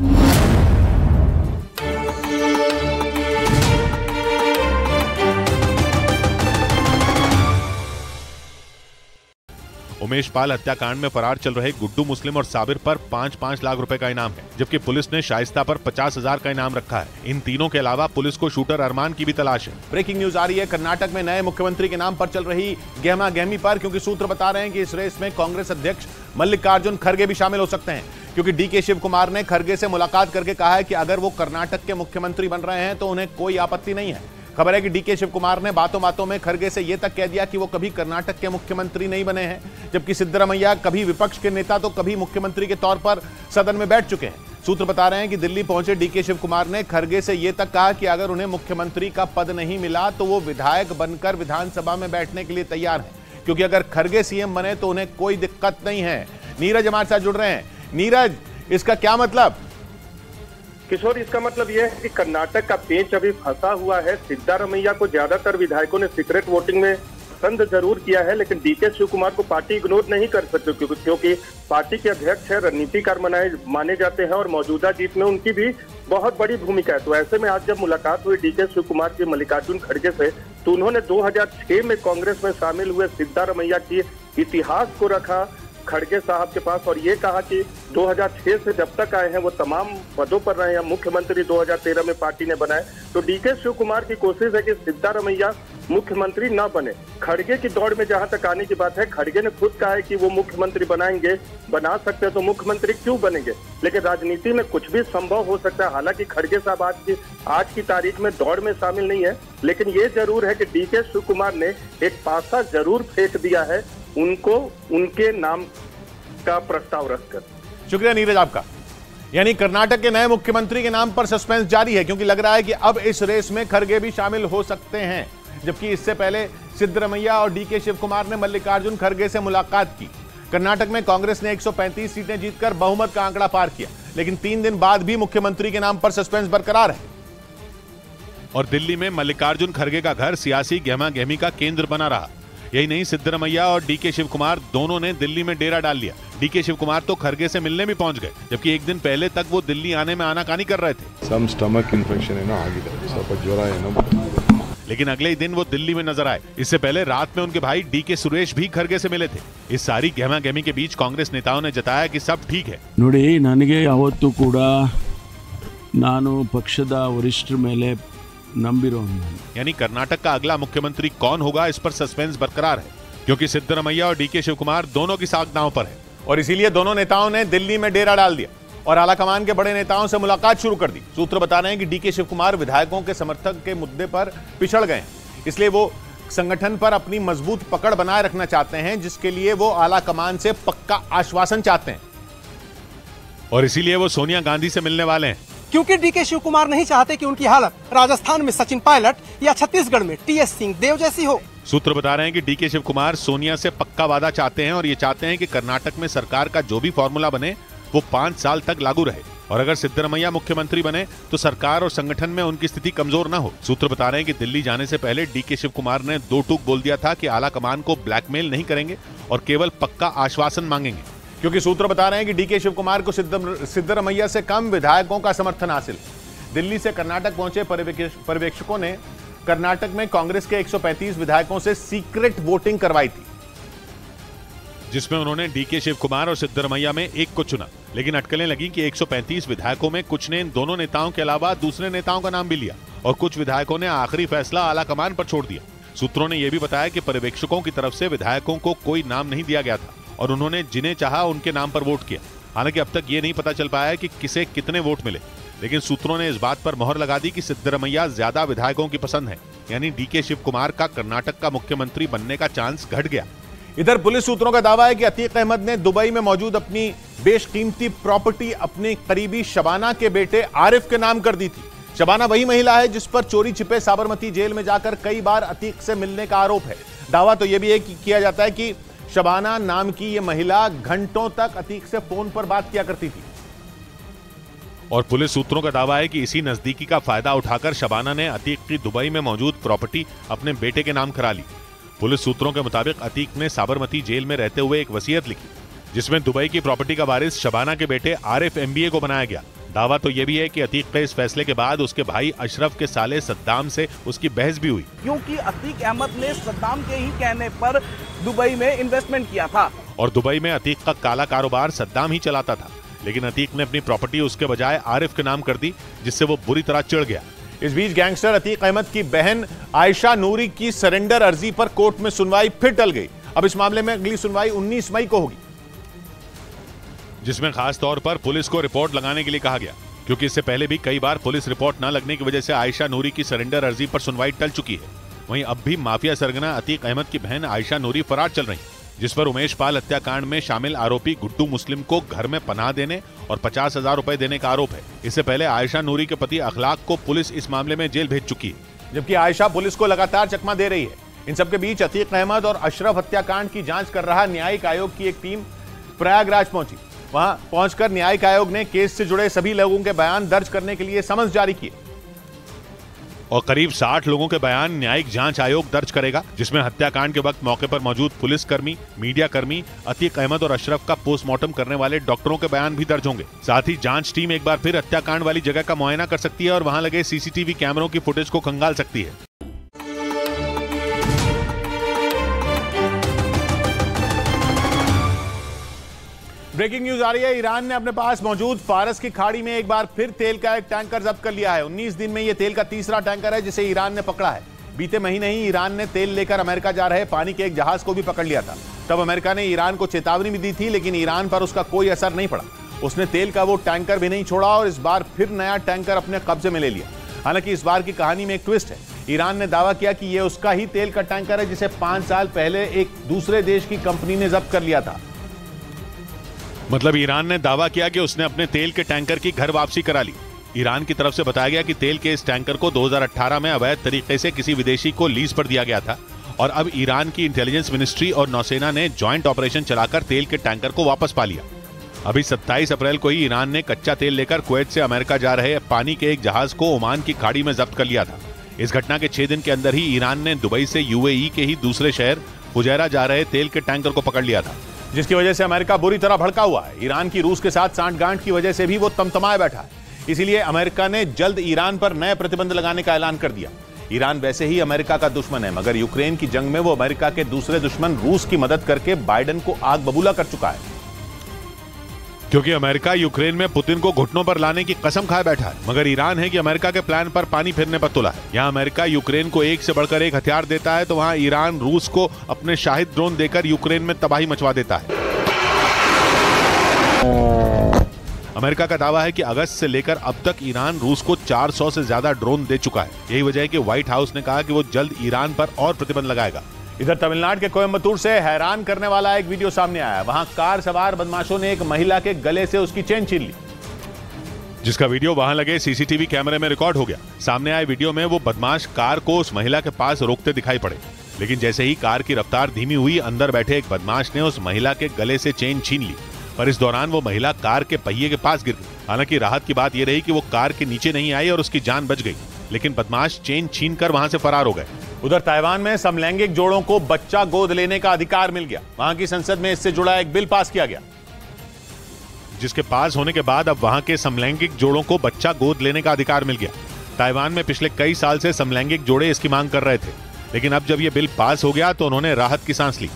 उमेश पाल हत्याकांड में फरार चल रहे गुड्डू मुस्लिम और साबिर पर 5-5 लाख रुपए का इनाम है, जबकि पुलिस ने शाइस्ता पर 50,000 का इनाम रखा है। इन तीनों के अलावा पुलिस को शूटर अरमान की भी तलाश है। ब्रेकिंग न्यूज आ रही है कर्नाटक में नए मुख्यमंत्री के नाम पर चल रही गहमा गहमी पर, क्योंकि सूत्र बता रहे हैं कि इस रेस में कांग्रेस अध्यक्ष मल्लिकार्जुन खड़गे भी शामिल हो सकते हैं, क्योंकि डीके शिव कुमार ने खड़गे से मुलाकात करके कहा है कि अगर वो कर्नाटक के मुख्यमंत्री बन रहे हैं तो उन्हें कोई आपत्ति नहीं है। खबर है कि डीके शिव कुमार ने बातों बातों में खड़गे से यह तक कह दिया कि वो कभी कर्नाटक के मुख्यमंत्री नहीं बने हैं, जबकि सिद्धरमैया कभी विपक्ष के नेता तो कभी मुख्यमंत्री के तौर पर सदन में बैठ चुके हैं। सूत्र बता रहे हैं कि दिल्ली पहुंचे डीके शिव कुमार ने खड़गे से यह तक कहा कि अगर उन्हें मुख्यमंत्री का पद नहीं मिला तो वो विधायक बनकर विधानसभा में बैठने के लिए तैयार हैं, क्योंकि अगर खड़गे सीएम बने तो उन्हें कोई दिक्कत नहीं है। नीरज हमारे साथ जुड़ रहे हैं। नीरज, इसका क्या मतलब? किशोर, इसका मतलब यह है कि कर्नाटक का पेंच अभी फंसा हुआ है। सिद्धारमैया को ज्यादातर विधायकों ने सीक्रेट वोटिंग में पसंद जरूर किया है, लेकिन डीके शिव कुमार को पार्टी इग्नोर नहीं कर सकती, क्योंकि पार्टी के अध्यक्ष है, रणनीतिकार माने जाते हैं और मौजूदा जीत में उनकी भी बहुत बड़ी भूमिका है। तो ऐसे में आज जब मुलाकात हुई डीके शिव कुमार की मल्लिकार्जुन खड़गे से, तो उन्होंने 2006 में कांग्रेस में शामिल हुए सिद्धारमैया की इतिहास को रखा खड़गे साहब के पास और ये कहा कि 2006 से जब तक आए हैं वो तमाम पदों पर रहे हैं। मुख्यमंत्री 2013 में पार्टी ने बनाए। तो डीके शिव कुमार की कोशिश है कि सिद्धारमैया मुख्यमंत्री न बने। खड़गे की दौड़ में जहां तक आने की बात है, खड़गे ने खुद कहा है कि वो मुख्यमंत्री बना सकते हैं, तो मुख्यमंत्री क्यों बनेंगे। लेकिन राजनीति में कुछ भी संभव हो सकता है। हालांकि खड़गे साहब आज की तारीख में दौड़ में शामिल नहीं है, लेकिन ये जरूर है कि डीके शिव कुमार ने एक पासा जरूर फेंक दिया है उनको उनके नाम का प्रस्ताव रखकर। शुक्रिया नीरज आपका। यानी कर्नाटक के नए मुख्यमंत्री के नाम पर सस्पेंस जारी है, क्योंकि लग रहा है कि अब इस रेस में खड़गे भी शामिल हो सकते हैं, जबकि इससे पहले सिद्धरमैया और डीके शिव कुमार ने मल्लिकार्जुन खड़गे से मुलाकात की। कर्नाटक में कांग्रेस ने 135 सीटें जीतकर बहुमत का आंकड़ा पार किया, लेकिन 3 दिन बाद भी मुख्यमंत्री के नाम पर सस्पेंस बरकरार है। और दिल्ली में मल्लिकार्जुन खड़गे का घर सियासी गहमा-गहमी का केंद्र बना रहा। यही नहीं, सिद्धरमैया और डीके शिव कुमार दोनों ने दिल्ली में डेरा डाल लिया। डीके शिव कुमार तो खड़गे से मिलने भी पहुंच गए, जबकि एक दिन पहले तक वो दिल्ली आने में आनाकानी कर रहे थे। सम स्टमक इन्फेक्शन ಏನೋ ಆಗಿದೆ, ಸ್ವಲ್ಪ ಜ್ವರ ಏನೋ। लेकिन अगले ही दिन वो दिल्ली में नजर आए। इससे पहले रात में उनके भाई डीके सुरेश भी खड़गे से मिले थे। इस सारी गहमा-गहमी के बीच कांग्रेस नेताओं ने जताया कि सब ठीक है। ನೋಡಿ, ನನಗೆ ಯಾವತ್ತೂ ಕೂಡ ನಾನು ಪಕ್ಷದ ವರಿಷ್ಠರ ಮೇಲೆ ನಂಬಿರೋನು। यानी कर्नाटक का अगला मुख्यमंत्री कौन होगा, इस पर सस्पेंस बरकरार है, क्योंकि सिद्धरमैया और डीके शिव कुमार दोनों की साख दांव पर है। और इसीलिए दोनों नेताओं ने दिल्ली में डेरा डाल दिया और आलाकमान के बड़े नेताओं से मुलाकात शुरू कर दी। सूत्र बता रहे हैं कि डीके शिव कुमार विधायकों के समर्थक के मुद्दे पर पिछड़ गए हैं, इसलिए वो संगठन पर अपनी मजबूत पकड़ बनाए रखना चाहते हैं, जिसके लिए वो आलाकमान से पक्का आश्वासन चाहते हैं। और इसीलिए वो सोनिया गांधी से मिलने वाले हैं, क्योंकि डीके शिव कुमार नहीं चाहते कि उनकी हालत राजस्थान में सचिन पायलट या छत्तीसगढ़ में टीएस सिंहदेव जैसी हो। सूत्र बता रहे हैं कि डीके शिव कुमार सोनिया से पक्का वादा चाहते हैं और ये चाहते हैं कि कर्नाटक में सरकार का जो भी फॉर्मूला बने वो 5 साल तक लागू रहे, और अगर सिद्धरमैया मुख्यमंत्री बने तो सरकार और संगठन में उनकी स्थिति कमजोर न हो। सूत्र बता रहे हैं कि दिल्ली जाने से पहले डीके शिव कुमार ने 2 टूक बोल दिया था कि आलाकमान को ब्लैकमेल नहीं करेंगे और केवल पक्का आश्वासन मांगेंगे, क्योंकि सूत्र बता रहे हैं कि डीके शिव कुमार को सिद्धरमैया से कम विधायकों का समर्थन हासिल। दिल्ली से कर्नाटक पहुंचे पर्यवेक्षकों ने कर्नाटक में कांग्रेस के 135 विधायकों से सीक्रेट वोटिंग करवाई थी, जिसमें उन्होंने डीके शिव कुमार और सिद्धरमैया में एक को चुना। लेकिन अटकलें लगी कि 135 विधायकों में कुछ ने इन दोनों नेताओं के अलावा दूसरे नेताओं का नाम भी लिया और कुछ विधायकों ने आखिरी फैसला आलाकमान पर छोड़ दिया। सूत्रों ने यह भी बताया कि पर्यवेक्षकों की तरफ से विधायकों को कोई नाम नहीं दिया गया था और उन्होंने जिन्हें चाहा उनके नाम पर वोट किया। हालांकि अब तक ये नहीं पता चल पाया कि किसे कितने वोट मिले, लेकिन सूत्रों ने इस बात पर मोहर लगा दी कि सिद्धरमैया ज्यादा विधायकों की पसंद है, यानी डीके शिव कुमार का कर्नाटक का मुख्यमंत्री बनने का चांस घट गया। इधर पुलिस सूत्रों का दावा है कि अतीक अहमद ने दुबई में मौजूद अपनी बेशकीमती प्रॉपर्टी अपने करीबी शबाना के बेटे आरिफ के नाम कर दी थी। शबाना वही महिला है जिस पर चोरी छिपे साबरमती जेल में जाकर कई बार अतीक से मिलने का आरोप है। दावा तो यह भी किया जाता है कि शबाना नाम की यह महिला घंटों तक अतीक से फोन पर बात किया करती थी। और पुलिस सूत्रों का दावा है कि इसी नजदीकी का फायदा उठाकर शबाना ने अतीक की दुबई में मौजूद प्रॉपर्टी अपने बेटे के नाम करा ली। पुलिस सूत्रों के मुताबिक अतीक ने साबरमती जेल में रहते हुए एक वसीयत लिखी, जिसमें दुबई की प्रॉपर्टी का वारिस शबाना के बेटे आरिफ MBA को बनाया गया। दावा तो यह भी है कि अतीक के इस फैसले के बाद उसके भाई अशरफ के साले सद्दाम से उसकी बहस भी हुई, क्योंकि अतीक अहमद ने सद्दाम के ही कहने पर दुबई में इन्वेस्टमेंट किया था और दुबई में अतीक का काला कारोबार सद्दाम ही चलाता था। लेकिन अतीक ने अपनी प्रॉपर्टी उसके बजाय आरिफ के नाम कर दी, जिससे वो बुरी तरह चिढ़ गया। इस बीच गैंगस्टर अतीक अहमद की बहन आयशा नूरी की सरेंडर अर्जी पर कोर्ट में सुनवाई फिर टल गई। अब इस मामले में अगली सुनवाई 19 मई को होगी, जिसमें खास तौर पर पुलिस को रिपोर्ट लगाने के लिए कहा गया। क्योंकि इससे पहले भी कई बार पुलिस रिपोर्ट न लगने की वजह से आयशा नूरी की सरेंडर अर्जी पर सुनवाई टल चुकी है। वहीं अब भी माफिया सरगना अतीक अहमद की बहन आयशा नूरी फरार चल रही, जिस पर उमेश पाल हत्याकांड में शामिल आरोपी गुड्डू मुस्लिम को घर में पनाह देने और 50,000 रुपए देने का आरोप है। इससे पहले आयशा नूरी के पति अखलाक को पुलिस इस मामले में जेल भेज चुकी है, जबकि आयशा पुलिस को लगातार चकमा दे रही है। इन सबके बीच अतीक अहमद और अशरफ हत्याकांड की जांच कर रहा न्यायिक आयोग की एक टीम प्रयागराज पहुंची। वहां पहुंचकर न्यायिक आयोग ने केस से जुड़े सभी लोगों के बयान दर्ज करने के लिए समन्स जारी किए और करीब 60 लोगों के बयान न्यायिक जांच आयोग दर्ज करेगा, जिसमें हत्याकांड के वक्त मौके पर मौजूद पुलिसकर्मी, मीडिया कर्मी, अतीक अहमद और अशरफ का पोस्टमार्टम करने वाले डॉक्टरों के बयान भी दर्ज होंगे। साथ ही जांच टीम एक बार फिर हत्याकांड वाली जगह का मुआयना कर सकती है और वहां लगे सीसीटीवी कैमरों की फुटेज को खंगाल सकती है। ब्रेकिंग न्यूज आ रही है। ईरान ने अपने पास मौजूद फारस की खाड़ी में एक बार फिर तेल का एक टैंकर जब्त कर लिया है। 19 दिन में यह तेल का तीसरा टैंकर है जिसे ईरान ने पकड़ा है। बीते महीने ही ईरान ने तेल लेकर अमेरिका जा रहे पानी के एक जहाज को भी पकड़ लिया था। तब अमेरिका ने ईरान को चेतावनी भी दी थी, लेकिन ईरान पर उसका कोई असर नहीं पड़ा। उसने तेल का वो टैंकर भी नहीं छोड़ा और इस बार फिर नया टैंकर अपने कब्जे में ले लिया। हालांकि इस बार की कहानी में एक ट्विस्ट है। ईरान ने दावा किया कि यह उसका ही तेल का टैंकर है जिसे 5 साल पहले एक दूसरे देश की कंपनी ने जब्त कर लिया था। मतलब ईरान ने दावा किया कि उसने अपने तेल के टैंकर की घर वापसी करा ली। ईरान की तरफ से बताया गया कि तेल के इस टैंकर को 2018 में अवैध तरीके से किसी विदेशी को लीज पर दिया गया था और अब ईरान की इंटेलिजेंस मिनिस्ट्री और नौसेना ने ज्वाइंट ऑपरेशन चलाकर तेल के टैंकर को वापस पा लिया। अभी 27 अप्रैल को ही ईरान ने कच्चा तेल लेकर कुवैत से अमेरिका जा रहे पानी के एक जहाज को ओमान की खाड़ी में जब्त कर लिया था। इस घटना के 6 दिन के अंदर ही ईरान ने दुबई से यूएई के ही दूसरे शहर फुजैरा जा रहे तेल के टैंकर को पकड़ लिया था, जिसकी वजह से अमेरिका बुरी तरह भड़का हुआ है। ईरान की रूस के साथ सांठगांठ की वजह से भी वो तमतमाए बैठा है। इसीलिए अमेरिका ने जल्द ईरान पर नए प्रतिबंध लगाने का ऐलान कर दिया। ईरान वैसे ही अमेरिका का दुश्मन है, मगर यूक्रेन की जंग में वो अमेरिका के दूसरे दुश्मन रूस की मदद करके बाइडेन को आग बबूला कर चुका है। क्योंकि अमेरिका यूक्रेन में पुतिन को घुटनों पर लाने की कसम खाए बैठा है, मगर ईरान है कि अमेरिका के प्लान पर पानी फिरने पर तुला है। यहाँ अमेरिका यूक्रेन को एक से बढ़कर एक हथियार देता है, तो वहाँ ईरान रूस को अपने शाहिद ड्रोन देकर यूक्रेन में तबाही मचवा देता है। अमेरिका का दावा है कि अगस्त से लेकर अब तक ईरान रूस को 400 से ज्यादा ड्रोन दे चुका है। यही वजह है कि व्हाइट हाउस ने कहा कि वो जल्द ईरान पर और प्रतिबंध लगाएगा। इधर तमिलनाडु के कोयम्बटूर से हैरान करने वाला एक वीडियो सामने आया। वहां कार सवार बदमाशों ने एक महिला के गले से उसकी चेन छीन ली, जिसका वीडियो वहां लगे सीसीटीवी कैमरे में रिकॉर्ड हो गया। सामने आए वीडियो में वो बदमाश कार को उस महिला के पास रोकते दिखाई पड़े, लेकिन जैसे ही कार की रफ्तार धीमी हुई, अंदर बैठे एक बदमाश ने उस महिला के गले से चेन छीन ली। पर इस दौरान वो महिला कार के पहिए के पास गिर गई। हालांकि राहत की बात यह रही कि वो कार के नीचे नहीं आई और उसकी जान बच गई, लेकिन बदमाश चेन छीनकर वहां से फरार हो गए। उधर ताइवान में समलैंगिक जोड़ों को बच्चा गोद लेने का अधिकार मिल गया। वहां की संसद में इससे जुड़ा एक बिल पास किया गया, जिसके पास होने के बाद अब वहां के समलैंगिक जोड़ों को बच्चा गोद लेने का अधिकार मिल गया। ताइवान में पिछले कई साल से समलैंगिक जोड़े इसकी मांग कर रहे थे, लेकिन अब जब यह बिल पास हो गया तो उन्होंने राहत की सांस ली।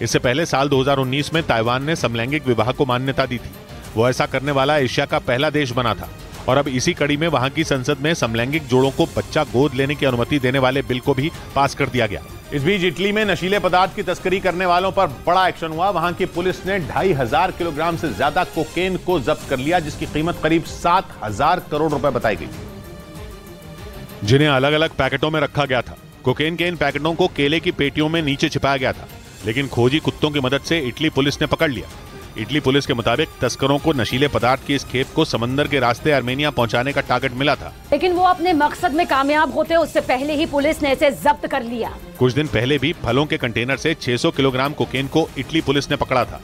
इससे पहले साल 2019 में ताइवान ने समलैंगिक विवाह को मान्यता दी थी। वो ऐसा करने वाला एशिया का पहला देश बना था और अब इसी कड़ी में वहां की संसद में समलैंगिक जोड़ों को बच्चा गोद लेने की अनुमति देने वाले बिल को भी पास कर दिया गया। इस बीच इटली में नशीले पदार्थ की तस्करी करने वालों पर बड़ा एक्शन हुआ। वहां की पुलिस ने 2500 किलोग्राम से ज्यादा कोकेन को जब्त कर लिया, जिसकी कीमत करीब 7000 करोड़ रुपए बताई गई, जिन्हें अलग अलग पैकेटों में रखा गया था। कोकेन के इन पैकेटों को केले की पेटियों में नीचे छिपाया गया था, लेकिन खोजी कुत्तों की मदद से इटली पुलिस ने पकड़ लिया। इटली पुलिस के मुताबिक तस्करों को नशीले पदार्थ की इस खेप को समंदर के रास्ते आर्मेनिया पहुंचाने का टारगेट मिला था, लेकिन वो अपने मकसद में कामयाब होते उससे पहले ही पुलिस ने इसे जब्त कर लिया। कुछ दिन पहले भी फलों के कंटेनर से 600 किलोग्राम कोकेन को इटली पुलिस ने पकड़ा था।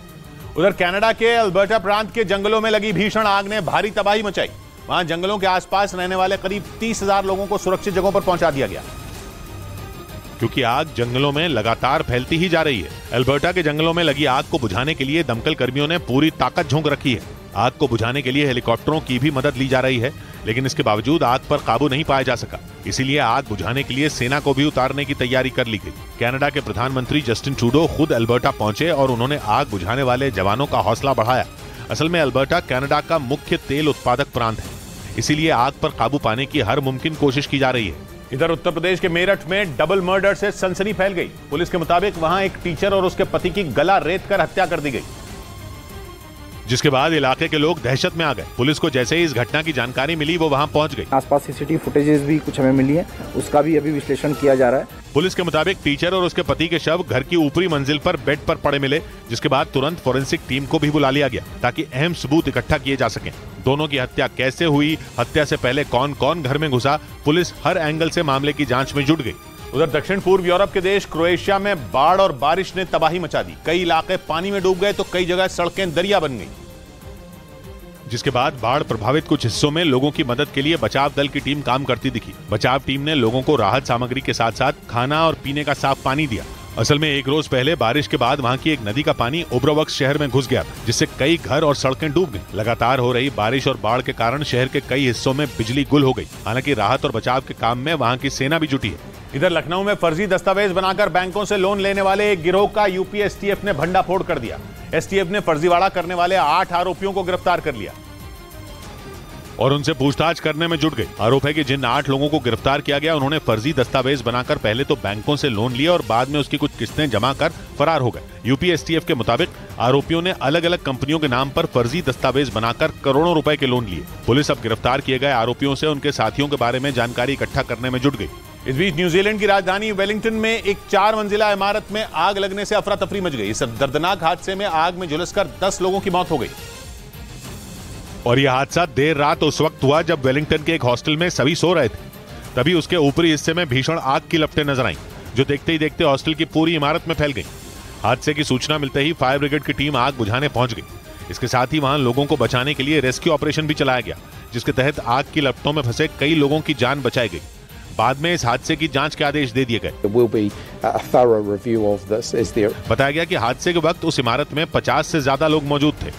उधर कनाडा के अल्बर्टा प्रांत के जंगलों में लगी भीषण आग ने भारी तबाही मचाई। वहां जंगलों के आसपास रहने वाले करीब 30,000 लोगों को सुरक्षित जगहों पर पहुंचा दिया गया, क्योंकि आग जंगलों में लगातार फैलती ही जा रही है। अल्बर्टा के जंगलों में लगी आग को बुझाने के लिए दमकल कर्मियों ने पूरी ताकत झोंक रखी है। आग को बुझाने के लिए हेलीकॉप्टरों की भी मदद ली जा रही है, लेकिन इसके बावजूद आग पर काबू नहीं पाया जा सका। इसीलिए आग बुझाने के लिए सेना को भी उतारने की तैयारी कर ली गई। कनाडा के प्रधानमंत्री जस्टिन ट्रूडो खुद अल्बर्टा पहुंचे और उन्होंने आग बुझाने वाले जवानों का हौसला बढ़ाया। असल में अल्बर्टा कनाडा का मुख्य तेल उत्पादक प्रांत है, इसीलिए आग पर काबू पाने की हर मुमकिन कोशिश की जा रही है। इधर उत्तर प्रदेश के मेरठ में डबल मर्डर से सनसनी फैल गई। पुलिस के मुताबिक वहां एक टीचर और उसके पति की गला रेत कर हत्या कर दी गई, जिसके बाद इलाके के लोग दहशत में आ गए। पुलिस को जैसे ही इस घटना की जानकारी मिली वो वहां पहुंच गई। आसपास सीसीटीवी फुटेजेस भी कुछ हमें मिली है, उसका भी अभी विश्लेषण किया जा रहा है। पुलिस के मुताबिक टीचर और उसके पति के शव घर की ऊपरी मंजिल पर बेड पर पड़े मिले, जिसके बाद तुरंत फोरेंसिक टीम को भी बुला लिया गया ताकि अहम सबूत इकट्ठा किए जा सकें। दोनों की हत्या कैसे हुई, हत्या से पहले कौन कौन घर में घुसा, पुलिस हर एंगल से मामले की जांच में जुट गई। उधर दक्षिण पूर्व यूरोप के देश क्रोएशिया में बाढ़ और बारिश ने तबाही मचा दी। कई इलाके पानी में डूब गए तो कई जगह सड़कें दरिया बन गई। जिसके बाद बाढ़ प्रभावित कुछ हिस्सों में लोगों की मदद के लिए बचाव दल की टीम काम करती दिखी। बचाव टीम ने लोगों को राहत सामग्री के साथ साथ खाना और पीने का साफ पानी दिया। असल में एक रोज पहले बारिश के बाद वहां की एक नदी का पानी ओब्रोवक्स शहर में घुस गया था, जिससे कई घर और सड़कें डूब गई। लगातार हो रही बारिश और बाढ़ के कारण शहर के कई हिस्सों में बिजली गुल हो गई। हालांकि राहत और बचाव के काम में वहां की सेना भी जुटी है। इधर लखनऊ में फर्जी दस्तावेज बनाकर बैंकों से लोन लेने वाले एक गिरोह का यूपी एसटीएफ ने भंडाफोड़ कर दिया। एसटीएफ ने फर्जीवाड़ा करने वाले 8 आरोपियों को गिरफ्तार कर लिया और उनसे पूछताछ करने में जुट गई। आरोप है कि जिन 8 लोगों को गिरफ्तार किया गया उन्होंने फर्जी दस्तावेज बनाकर पहले तो बैंकों से लोन लिया और बाद में उसकी कुछ किस्तें जमा कर फरार हो गए। यूपी एसटीएफ के मुताबिक आरोपियों ने अलग अलग कंपनियों के नाम पर फर्जी दस्तावेज बनाकर करोड़ों रुपए के लोन लिए। पुलिस अब गिरफ्तार किए गए आरोपियों से उनके साथियों के बारे में जानकारी इकट्ठा करने में जुट गई। इस बीच न्यूजीलैंड की राजधानी वेलिंगटन में एक 4 मंजिला इमारत में आग लगने से अफरा तफरी मच गई। इस दर्दनाक हादसे में आग में झुलसकर 10 लोगों की मौत हो गई। और यह हादसा देर रात उस वक्त हुआ जब वेलिंगटन के एक हॉस्टल में सभी सो रहे थे। तभी उसके ऊपरी हिस्से में भीषण आग की लपटें नजर आईं, जो देखते ही देखते हॉस्टल की पूरी इमारत में फैल गई। हादसे की सूचना मिलते ही फायर ब्रिगेड की टीम आग बुझाने पहुंच गई। इसके साथ ही वहां लोगों को बचाने के लिए रेस्क्यू ऑपरेशन भी चलाया गया, जिसके तहत आग की लपटों में फंसे कई लोगों की जान बचाई गई। बाद में इस हादसे की जांच के आदेश दे दिए गए। बताया गया कि हादसे के वक्त उस इमारत में 50 से ज्यादा लोग मौजूद थे।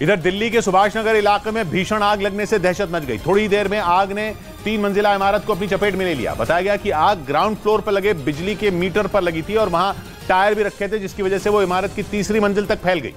इधर दिल्ली के सुभाष नगर इलाके में भीषण आग लगने से दहशत मच गई। थोड़ी देर में आग ने 3 मंजिला इमारत को अपनी चपेट में ले लिया। बताया गया कि आग ग्राउंड फ्लोर पर लगे बिजली के मीटर पर लगी थी और वहां टायर भी रखे थे, जिसकी वजह से वो इमारत की 3री मंजिल तक फैल गई,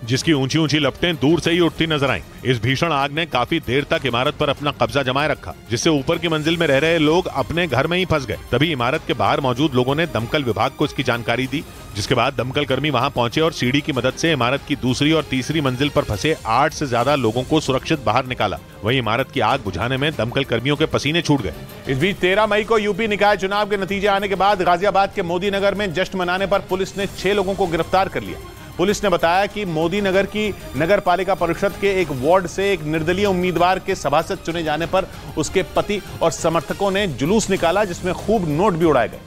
जिसकी ऊंची ऊंची लपटें दूर से ही उठती नजर आईं। इस भीषण आग ने काफी देर तक इमारत पर अपना कब्जा जमाए रखा, जिससे ऊपर की मंजिल में रह रहे लोग अपने घर में ही फंस गए। तभी इमारत के बाहर मौजूद लोगों ने दमकल विभाग को इसकी जानकारी दी, जिसके बाद दमकल कर्मी वहां पहुंचे और सीढ़ी की मदद से इमारत की 2री और 3री मंजिल पर फंसे 8 से ज्यादा लोगों को सुरक्षित बाहर निकाला। वहीं इमारत की आग बुझाने में दमकल कर्मियों के पसीने छूट गए। इस बीच 13 मई को यूपी निकाय चुनाव के नतीजे आने के बाद गाजियाबाद के मोदी नगर में जश्न मनाने पर पुलिस ने 6 लोगों को गिरफ्तार कर लिया। पुलिस ने बताया कि मोदी नगर की नगर पालिका परिषद के एक वार्ड से एक निर्दलीय उम्मीदवार के सभासद चुने जाने पर उसके पति और समर्थकों ने जुलूस निकाला, जिसमें खूब नोट भी उड़ाए गए।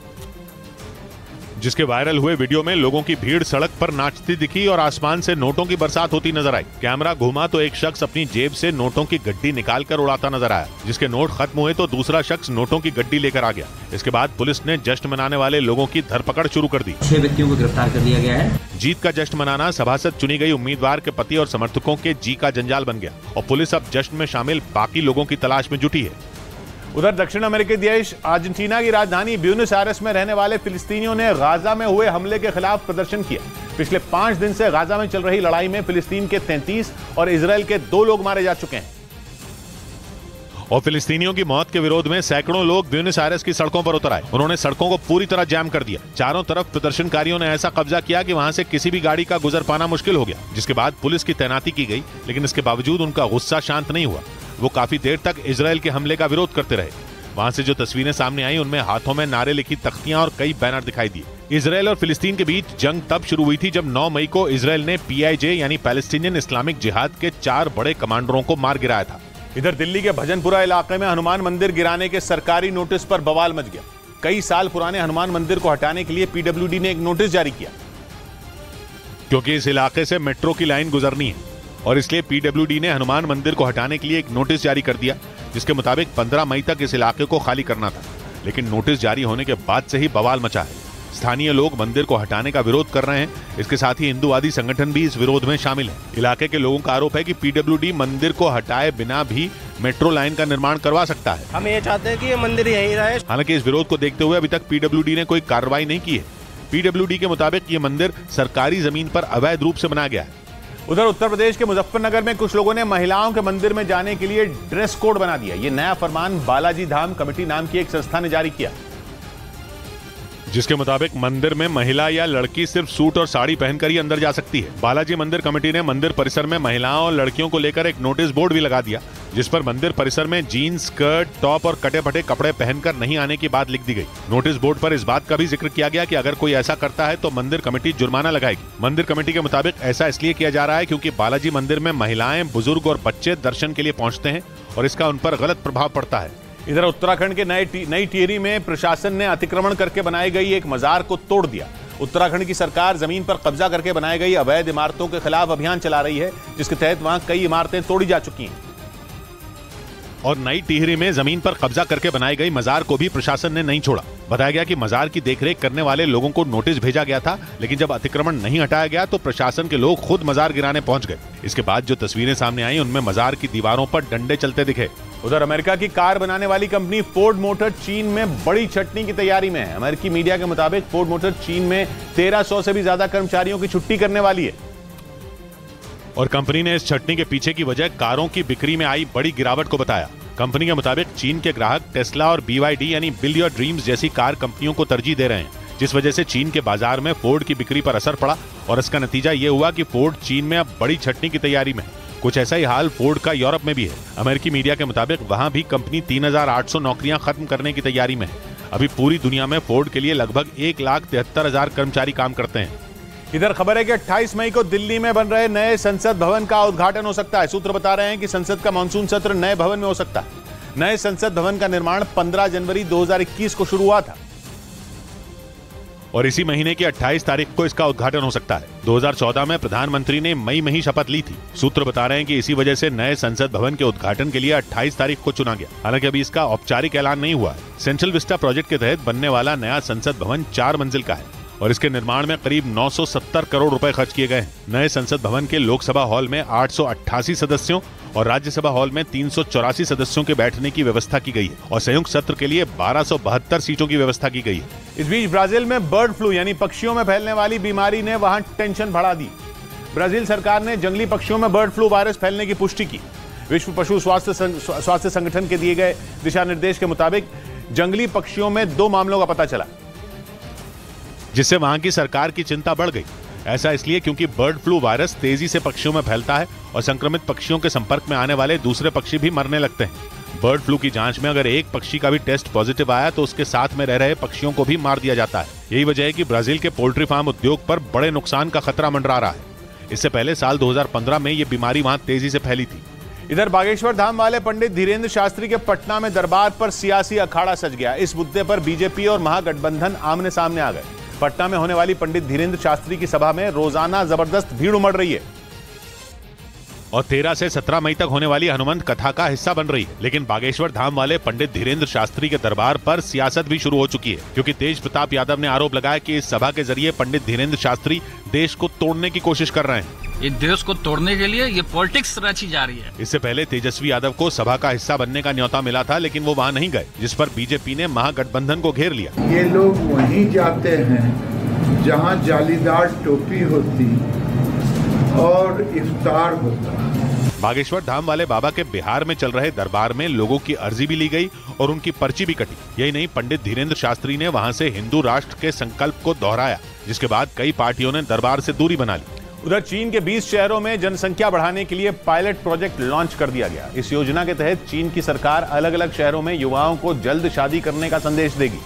जिसके वायरल हुए वीडियो में लोगों की भीड़ सड़क पर नाचती दिखी और आसमान से नोटों की बरसात होती नजर आई। कैमरा घूमा तो एक शख्स अपनी जेब से नोटों की गड्डी निकालकर उड़ाता नजर आया। जिसके नोट खत्म हुए तो दूसरा शख्स नोटों की गड्डी लेकर आ गया। इसके बाद पुलिस ने जश्न मनाने वाले लोगों की धरपकड़ शुरू कर दी। 6 व्यक्तियों को गिरफ्तार कर दिया गया है। जीत का जश्न मनाना सभासद चुनी गई उम्मीदवार के पति और समर्थकों के जी का जंजाल बन गया और पुलिस अब जश्न में शामिल बाकी लोगों की तलाश में जुटी है। उधर दक्षिण अमेरिकी देश अर्जेंटीना की राजधानी ब्यूनस आयर्स में रहने वाले फिलिस्तीनियों ने गाजा में हुए हमले के खिलाफ प्रदर्शन किया। पिछले 5 दिन से गाजा में चल रही लड़ाई में फिलिस्तीन के 33 और इजराइल के 2 लोग मारे जा चुके हैं। और फिलिस्तीनियों की मौत के विरोध में सैकड़ों लोग ब्यूनस आयर्स की सड़कों पर उतर आए। उन्होंने सड़कों को पूरी तरह जाम कर दिया। चारों तरफ प्रदर्शनकारियों ने ऐसा कब्जा किया कि वहां से किसी भी गाड़ी का गुजर पाना मुश्किल हो गया। जिसके बाद पुलिस की तैनाती की गई, लेकिन इसके बावजूद उनका गुस्सा शांत नहीं हुआ। वो काफी देर तक इजराइल के हमले का विरोध करते रहे। वहां से जो तस्वीरें सामने आई उनमें हाथों में नारे लिखी तख्तियां और कई बैनर दिखाई दिए। इजराइल और फिलिस्तीन के बीच जंग तब शुरू हुई थी जब 9 मई को इजराइल ने PIJ यानी पैलेस्टीनियन इस्लामिक जिहाद के 4 बड़े कमांडरों को मार गिराया था। इधर दिल्ली के भजनपुरा इलाके में हनुमान मंदिर गिराने के सरकारी नोटिस पर बवाल मच गया। कई साल पुराने हनुमान मंदिर को हटाने के लिए PWD ने एक नोटिस जारी किया, क्योंकि इस इलाके से मेट्रो की लाइन गुजरनी है और इसलिए PWD ने हनुमान मंदिर को हटाने के लिए एक नोटिस जारी कर दिया, जिसके मुताबिक 15 मई तक इस इलाके को खाली करना था। लेकिन नोटिस जारी होने के बाद से ही बवाल मचा है। स्थानीय लोग मंदिर को हटाने का विरोध कर रहे हैं। इसके साथ ही हिंदूवादी संगठन भी इस विरोध में शामिल है। इलाके के लोगों का आरोप है कि PWD मंदिर को हटाए बिना भी मेट्रो लाइन का निर्माण करवा सकता है। हम ये चाहते हैं कि ये मंदिर यहीं रहे। हालांकि इस विरोध को देखते हुए अभी तक PWD ने कोई कार्रवाई नहीं की है। PWD के मुताबिक ये मंदिर सरकारी जमीन पर अवैध रूप से बनाया गया है। उधर उत्तर प्रदेश के मुजफ्फरनगर में कुछ लोगों ने महिलाओं के मंदिर में जाने के लिए ड्रेस कोड बना दिया। ये नया फरमान बालाजी धाम कमेटी नाम की एक संस्था ने जारी किया। जिसके मुताबिक मंदिर में महिला या लड़की सिर्फ सूट और साड़ी पहनकर ही अंदर जा सकती है। बालाजी मंदिर कमेटी ने मंदिर परिसर में महिलाओं और लड़कियों को लेकर एक नोटिस बोर्ड भी लगा दिया, जिस पर मंदिर परिसर में जीन्स, स्कर्ट, टॉप और कटे फटे कपड़े पहनकर नहीं आने की बात लिख दी गई। नोटिस बोर्ड पर इस बात का भी जिक्र किया गया कि अगर कोई ऐसा करता है तो मंदिर कमेटी जुर्माना लगाएगी। मंदिर कमेटी के मुताबिक ऐसा इसलिए किया जा रहा है क्योंकि बालाजी मंदिर में महिलाएं, बुजुर्ग और बच्चे दर्शन के लिए पहुंचते हैं और इसका उन पर गलत प्रभाव पड़ता है। इधर उत्तराखंड के नई टिहरी में प्रशासन ने अतिक्रमण करके बनाई गई एक मजार को तोड़ दिया। उत्तराखंड की सरकार जमीन पर कब्जा करके बनाई गई अवैध इमारतों के खिलाफ अभियान चला रही है, जिसके तहत वहां कई इमारतें तोड़ी जा चुकी हैं। और नई टिहरी में जमीन पर कब्जा करके बनाई गई मजार को भी प्रशासन ने नहीं छोड़ा। बताया गया कि मजार की देखरेख करने वाले लोगों को नोटिस भेजा गया था, लेकिन जब अतिक्रमण नहीं हटाया गया तो प्रशासन के लोग खुद मजार गिराने पहुंच गए। इसके बाद जो तस्वीरें सामने आई उनमें मजार की दीवारों पर डंडे चलते दिखे। उधर अमेरिका की कार बनाने वाली कंपनी फोर्ड मोटर चीन में बड़ी छटनी की तैयारी में है। अमेरिकी मीडिया के मुताबिक फोर्ड मोटर चीन में 1300 से भी ज्यादा कर्मचारियों की छुट्टी करने वाली है। और कंपनी ने इस छटनी के पीछे की वजह कारों की बिक्री में आई बड़ी गिरावट को बताया। कंपनी के मुताबिक चीन के ग्राहक टेस्ला और BYD यानी बिल्ड योर ड्रीम्स जैसी कार कंपनियों को तरजीह दे रहे हैं, जिस वजह से चीन के बाजार में फोर्ड की बिक्री पर असर पड़ा और इसका नतीजा ये हुआ कि फोर्ड चीन में अब बड़ी छटनी की तैयारी में है। कुछ ऐसा ही हाल फोर्ड का यूरोप में भी है। अमेरिकी मीडिया के मुताबिक वहां भी कंपनी 3800 नौकरियां खत्म करने की तैयारी में है। अभी पूरी दुनिया में फोर्ड के लिए लगभग 1,73,000 कर्मचारी काम करते हैं। इधर खबर है कि 28 मई को दिल्ली में बन रहे नए संसद भवन का उद्घाटन हो सकता है। सूत्र बता रहे हैं कि संसद का मानसून सत्र नए भवन में हो सकता है। नए संसद भवन का निर्माण 15 जनवरी 2021 को शुरू हुआ था और इसी महीने की 28 तारीख को इसका उद्घाटन हो सकता है। 2014 में प्रधानमंत्री ने मई में ही शपथ ली थी। सूत्र बता रहे हैं कि इसी वजह से नए संसद भवन के उद्घाटन के लिए 28 तारीख को चुना गया। हालांकि अभी इसका औपचारिक ऐलान नहीं हुआ है। सेंट्रल विस्टा प्रोजेक्ट के तहत बनने वाला नया संसद भवन 4 मंजिल का है और इसके निर्माण में करीब 970 करोड़ रुपए खर्च किए गए हैं। नए संसद भवन के लोकसभा हॉल में 888 सदस्यों और राज्यसभा हॉल में 384 सदस्यों के बैठने की व्यवस्था की गई है और संयुक्त सत्र के लिए 1272 सीटों की व्यवस्था की गई है। इस बीच ब्राजील में बर्ड फ्लू यानी पक्षियों में फैलने वाली बीमारी ने वहां टेंशन बढ़ा दी। ब्राजील सरकार ने जंगली पक्षियों में बर्ड फ्लू वायरस फैलने की पुष्टि की। विश्व पशु स्वास्थ्य संगठन के दिए गए दिशा निर्देश के मुताबिक जंगली पक्षियों में 2 मामलों का पता चला, जिससे वहां की सरकार की चिंता बढ़ गई। ऐसा इसलिए क्योंकि बर्ड फ्लू वायरस तेजी से पक्षियों में फैलता है और संक्रमित पक्षियों के संपर्क में आने वाले दूसरे पक्षी भी मरने लगते हैं। बर्ड फ्लू की जांच में अगर एक पक्षी का भी टेस्ट पॉजिटिव आया तो उसके साथ में रह रहे पक्षियों को भी मार दिया जाता है। यही वजह है कि ब्राजील के पोल्ट्री फार्म उद्योग पर बड़े नुकसान का खतरा मंडरा रहा है। इससे पहले साल 2015 में ये बीमारी वहां तेजी से फैली थी। इधर बागेश्वर धाम वाले पंडित धीरेन्द्र शास्त्री के पटना में दरबार पर सियासी अखाड़ा सज गया। इस मुद्दे पर बीजेपी और महागठबंधन आमने सामने आ गए। पटना में होने वाली पंडित धीरेन्द्र शास्त्री की सभा में रोजाना जबरदस्त भीड़ उमड़ रही है और 13 से 17 मई तक होने वाली हनुमंत कथा का हिस्सा बन रही है। लेकिन बागेश्वर धाम वाले पंडित धीरेन्द्र शास्त्री के दरबार पर सियासत भी शुरू हो चुकी है, क्योंकि तेज प्रताप यादव ने आरोप लगाया कि इस सभा के जरिए पंडित धीरेन्द्र शास्त्री देश को तोड़ने की कोशिश कर रहे हैं। ये देश को तोड़ने के लिए ये पॉलिटिक्स रची जा रही है। इससे पहले तेजस्वी यादव को सभा का हिस्सा बनने का न्योता मिला था, लेकिन वो वहाँ नहीं गए, जिस पर बीजेपी ने महागठबंधन को घेर लिया। ये लोग वहीं जाते हैं जहाँ जालीदार टोपी होती और इफ्तार होता। बागेश्वर धाम वाले बाबा के बिहार में चल रहे दरबार में लोगों की अर्जी भी ली गई और उनकी पर्ची भी कटी। यही नहीं, पंडित धीरेन्द्र शास्त्री ने वहां से हिंदू राष्ट्र के संकल्प को दोहराया, जिसके बाद कई पार्टियों ने दरबार से दूरी बना ली। उधर चीन के 20 शहरों में जनसंख्या बढ़ाने के लिए पायलट प्रोजेक्ट लॉन्च कर दिया गया। इस योजना के तहत चीन की सरकार अलग अलग शहरों में युवाओं को जल्द शादी करने का संदेश देगी,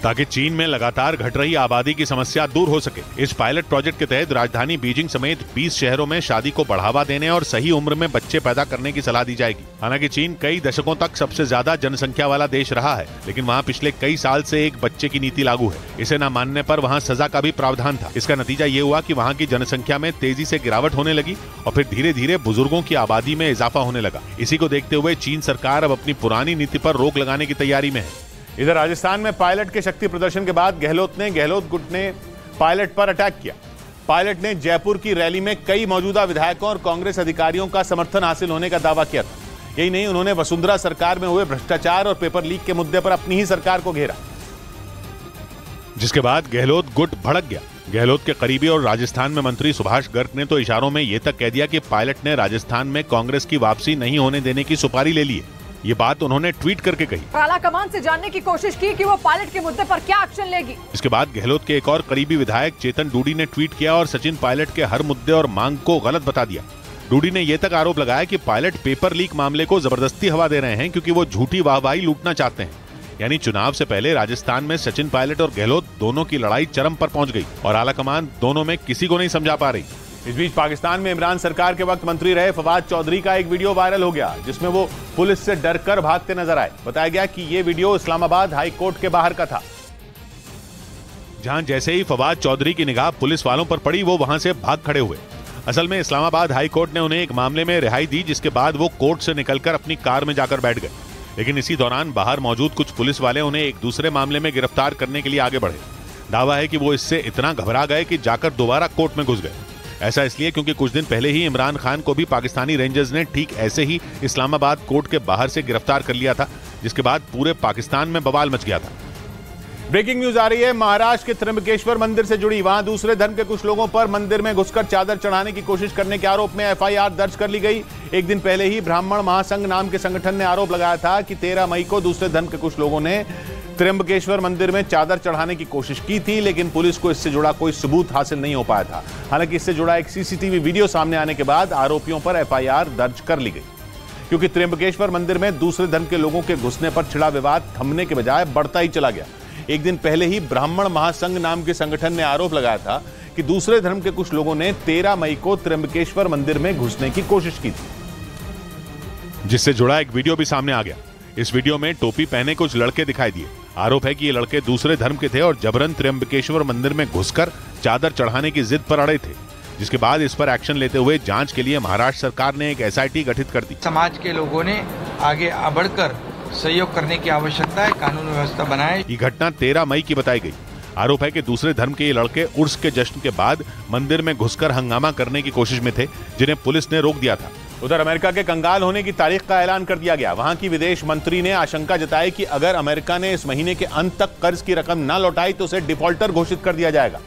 ताकि चीन में लगातार घट रही आबादी की समस्या दूर हो सके। इस पायलट प्रोजेक्ट के तहत राजधानी बीजिंग समेत 20 शहरों में शादी को बढ़ावा देने और सही उम्र में बच्चे पैदा करने की सलाह दी जाएगी। हालांकि चीन कई दशकों तक सबसे ज्यादा जनसंख्या वाला देश रहा है, लेकिन वहां पिछले कई साल से एक बच्चे की नीति लागू है। इसे न मानने पर वहां सजा का भी प्रावधान था। इसका नतीजा ये हुआ कि वहां की जनसंख्या में तेजी से गिरावट होने लगी और फिर धीरे धीरे बुजुर्गों की आबादी में इजाफा होने लगा। इसी को देखते हुए चीन सरकार अब अपनी पुरानी नीति पर रोक लगाने की तैयारी में है। इधर राजस्थान में पायलट के शक्ति प्रदर्शन के बाद गहलोत गुट ने पायलट पर अटैक किया। पायलट ने जयपुर की रैली में कई मौजूदा विधायकों और कांग्रेस अधिकारियों का समर्थन हासिल होने का दावा किया था। यही नहीं, उन्होंने वसुंधरा सरकार में हुए भ्रष्टाचार और पेपर लीक के मुद्दे पर अपनी ही सरकार को घेरा, जिसके बाद गहलोत गुट भड़क गया। गहलोत के करीबी और राजस्थान में मंत्री सुभाष गर्ग ने तो इशारों में यह तक कह दिया कि पायलट ने राजस्थान में कांग्रेस की वापसी नहीं होने देने की सुपारी ले ली है। ये बात उन्होंने ट्वीट करके कही। आला कमान से जानने की कोशिश की कि वो पायलट के मुद्दे पर क्या एक्शन लेगी। इसके बाद गहलोत के एक और करीबी विधायक चेतन डूडी ने ट्वीट किया और सचिन पायलट के हर मुद्दे और मांग को गलत बता दिया। डूडी ने यह तक आरोप लगाया कि पायलट पेपर लीक मामले को जबरदस्ती हवा दे रहे हैं क्योंकि वो झूठी वाहवाही लूटना चाहते हैं। यानी चुनाव से पहले राजस्थान में सचिन पायलट और गहलोत दोनों की लड़ाई चरम पर पहुंच गई और आलाकमान दोनों में किसी को नहीं समझा पा रही। इस बीच पाकिस्तान में इमरान सरकार के वक्त मंत्री रहे फवाद चौधरी का एक वीडियो वायरल हो गया जिसमें वो पुलिस से डरकर भागते नजर आए। बताया गया कि ये वीडियो इस्लामाबाद हाई कोर्ट के बाहर का था। जहां जैसे ही फवाद चौधरी की निगाह पुलिस वालों पर पड़ी वो वहां से भाग खड़े हुए। असल में इस्लामाबाद हाई कोर्ट ने उन्हें एक मामले में रिहाई दी जिसके बाद वो कोर्ट से निकलकर अपनी कार में जाकर बैठ गए। लेकिन इसी दौरान बाहर मौजूद कुछ पुलिस वाले उन्हें एक दूसरे मामले में गिरफ्तार करने के लिए आगे बढ़े। दावा है कि वो इससे इतना घबरा गए कि जाकर दोबारा कोर्ट में घुस गए। ऐसा इसलिए क्योंकि कुछ दिन पहले ही इमरान खान को भी पाकिस्तानी रेंजर्स ने ठीक ऐसे ही इस्लामाबाद कोर्ट के बाहर से गिरफ्तार कर लिया था, जिसके बाद पूरे पाकिस्तान में बवाल मच गया था। ब्रेकिंग न्यूज आ रही है महाराष्ट्र के त्र्यंबकेश्वर मंदिर से जुड़ी। वहां दूसरे धर्म के कुछ लोगों पर मंदिर में घुसकर चादर चढ़ाने की कोशिश करने के आरोप में एफआईआर दर्ज कर ली गई। एक दिन पहले ही ब्राह्मण महासंघ नाम के संगठन ने आरोप लगाया था कि 13 मई को दूसरे धर्म के कुछ लोगों ने त्र्यंबकेश्वर मंदिर में चादर चढ़ाने की कोशिश की थी, लेकिन पुलिस को इससे जुड़ा कोई सबूत हासिल नहीं हो पाया था। हालांकि इससे जुड़ा एक सीसीटीवी वीडियो सामने आने के बाद आरोपियों पर एफआईआर दर्ज कर ली गई, क्योंकि त्र्यंबकेश्वर मंदिर में दूसरे धर्म के लोगों के घुसने पर छिड़ा विवाद थमने के बजाय बढ़ता ही चला गया। एक दिन पहले ही ब्राह्मण महासंघ नाम के संगठन ने आरोप लगाया था कि दूसरे धर्म के कुछ लोगों ने 13 मई को त्र्यंबकेश्वर मंदिर में घुसने की कोशिश की थी, जिससे जुड़ा एक वीडियो भी सामने आ गया। इस वीडियो में टोपी पहने कुछ लड़के दिखाई दिए। आरोप है कि ये लड़के दूसरे धर्म के थे और जबरन त्र्यंबकेश्वर मंदिर में घुसकर चादर चढ़ाने की जिद पर अड़े थे, जिसके बाद इस पर एक्शन लेते हुए जांच के लिए महाराष्ट्र सरकार ने एक एसआईटी गठित कर दी। समाज के लोगों ने आगे बढ़कर सहयोग करने की आवश्यकता है, कानून व्यवस्था बनाए। ये घटना 13 मई की बताई गई। आरोप है कि दूसरे धर्म के ये लड़के उर्स के जश्न के बाद मंदिर में घुसकर हंगामा करने की कोशिश में थे, जिन्हें पुलिस ने रोक दिया था। उधर अमेरिका के कंगाल होने की तारीख का ऐलान कर दिया गया। वहां की विदेश मंत्री ने आशंका जताई कि अगर अमेरिका ने इस महीने के अंत तक कर्ज की रकम न लौटाई तो उसे डिफॉल्टर घोषित कर दिया जाएगा।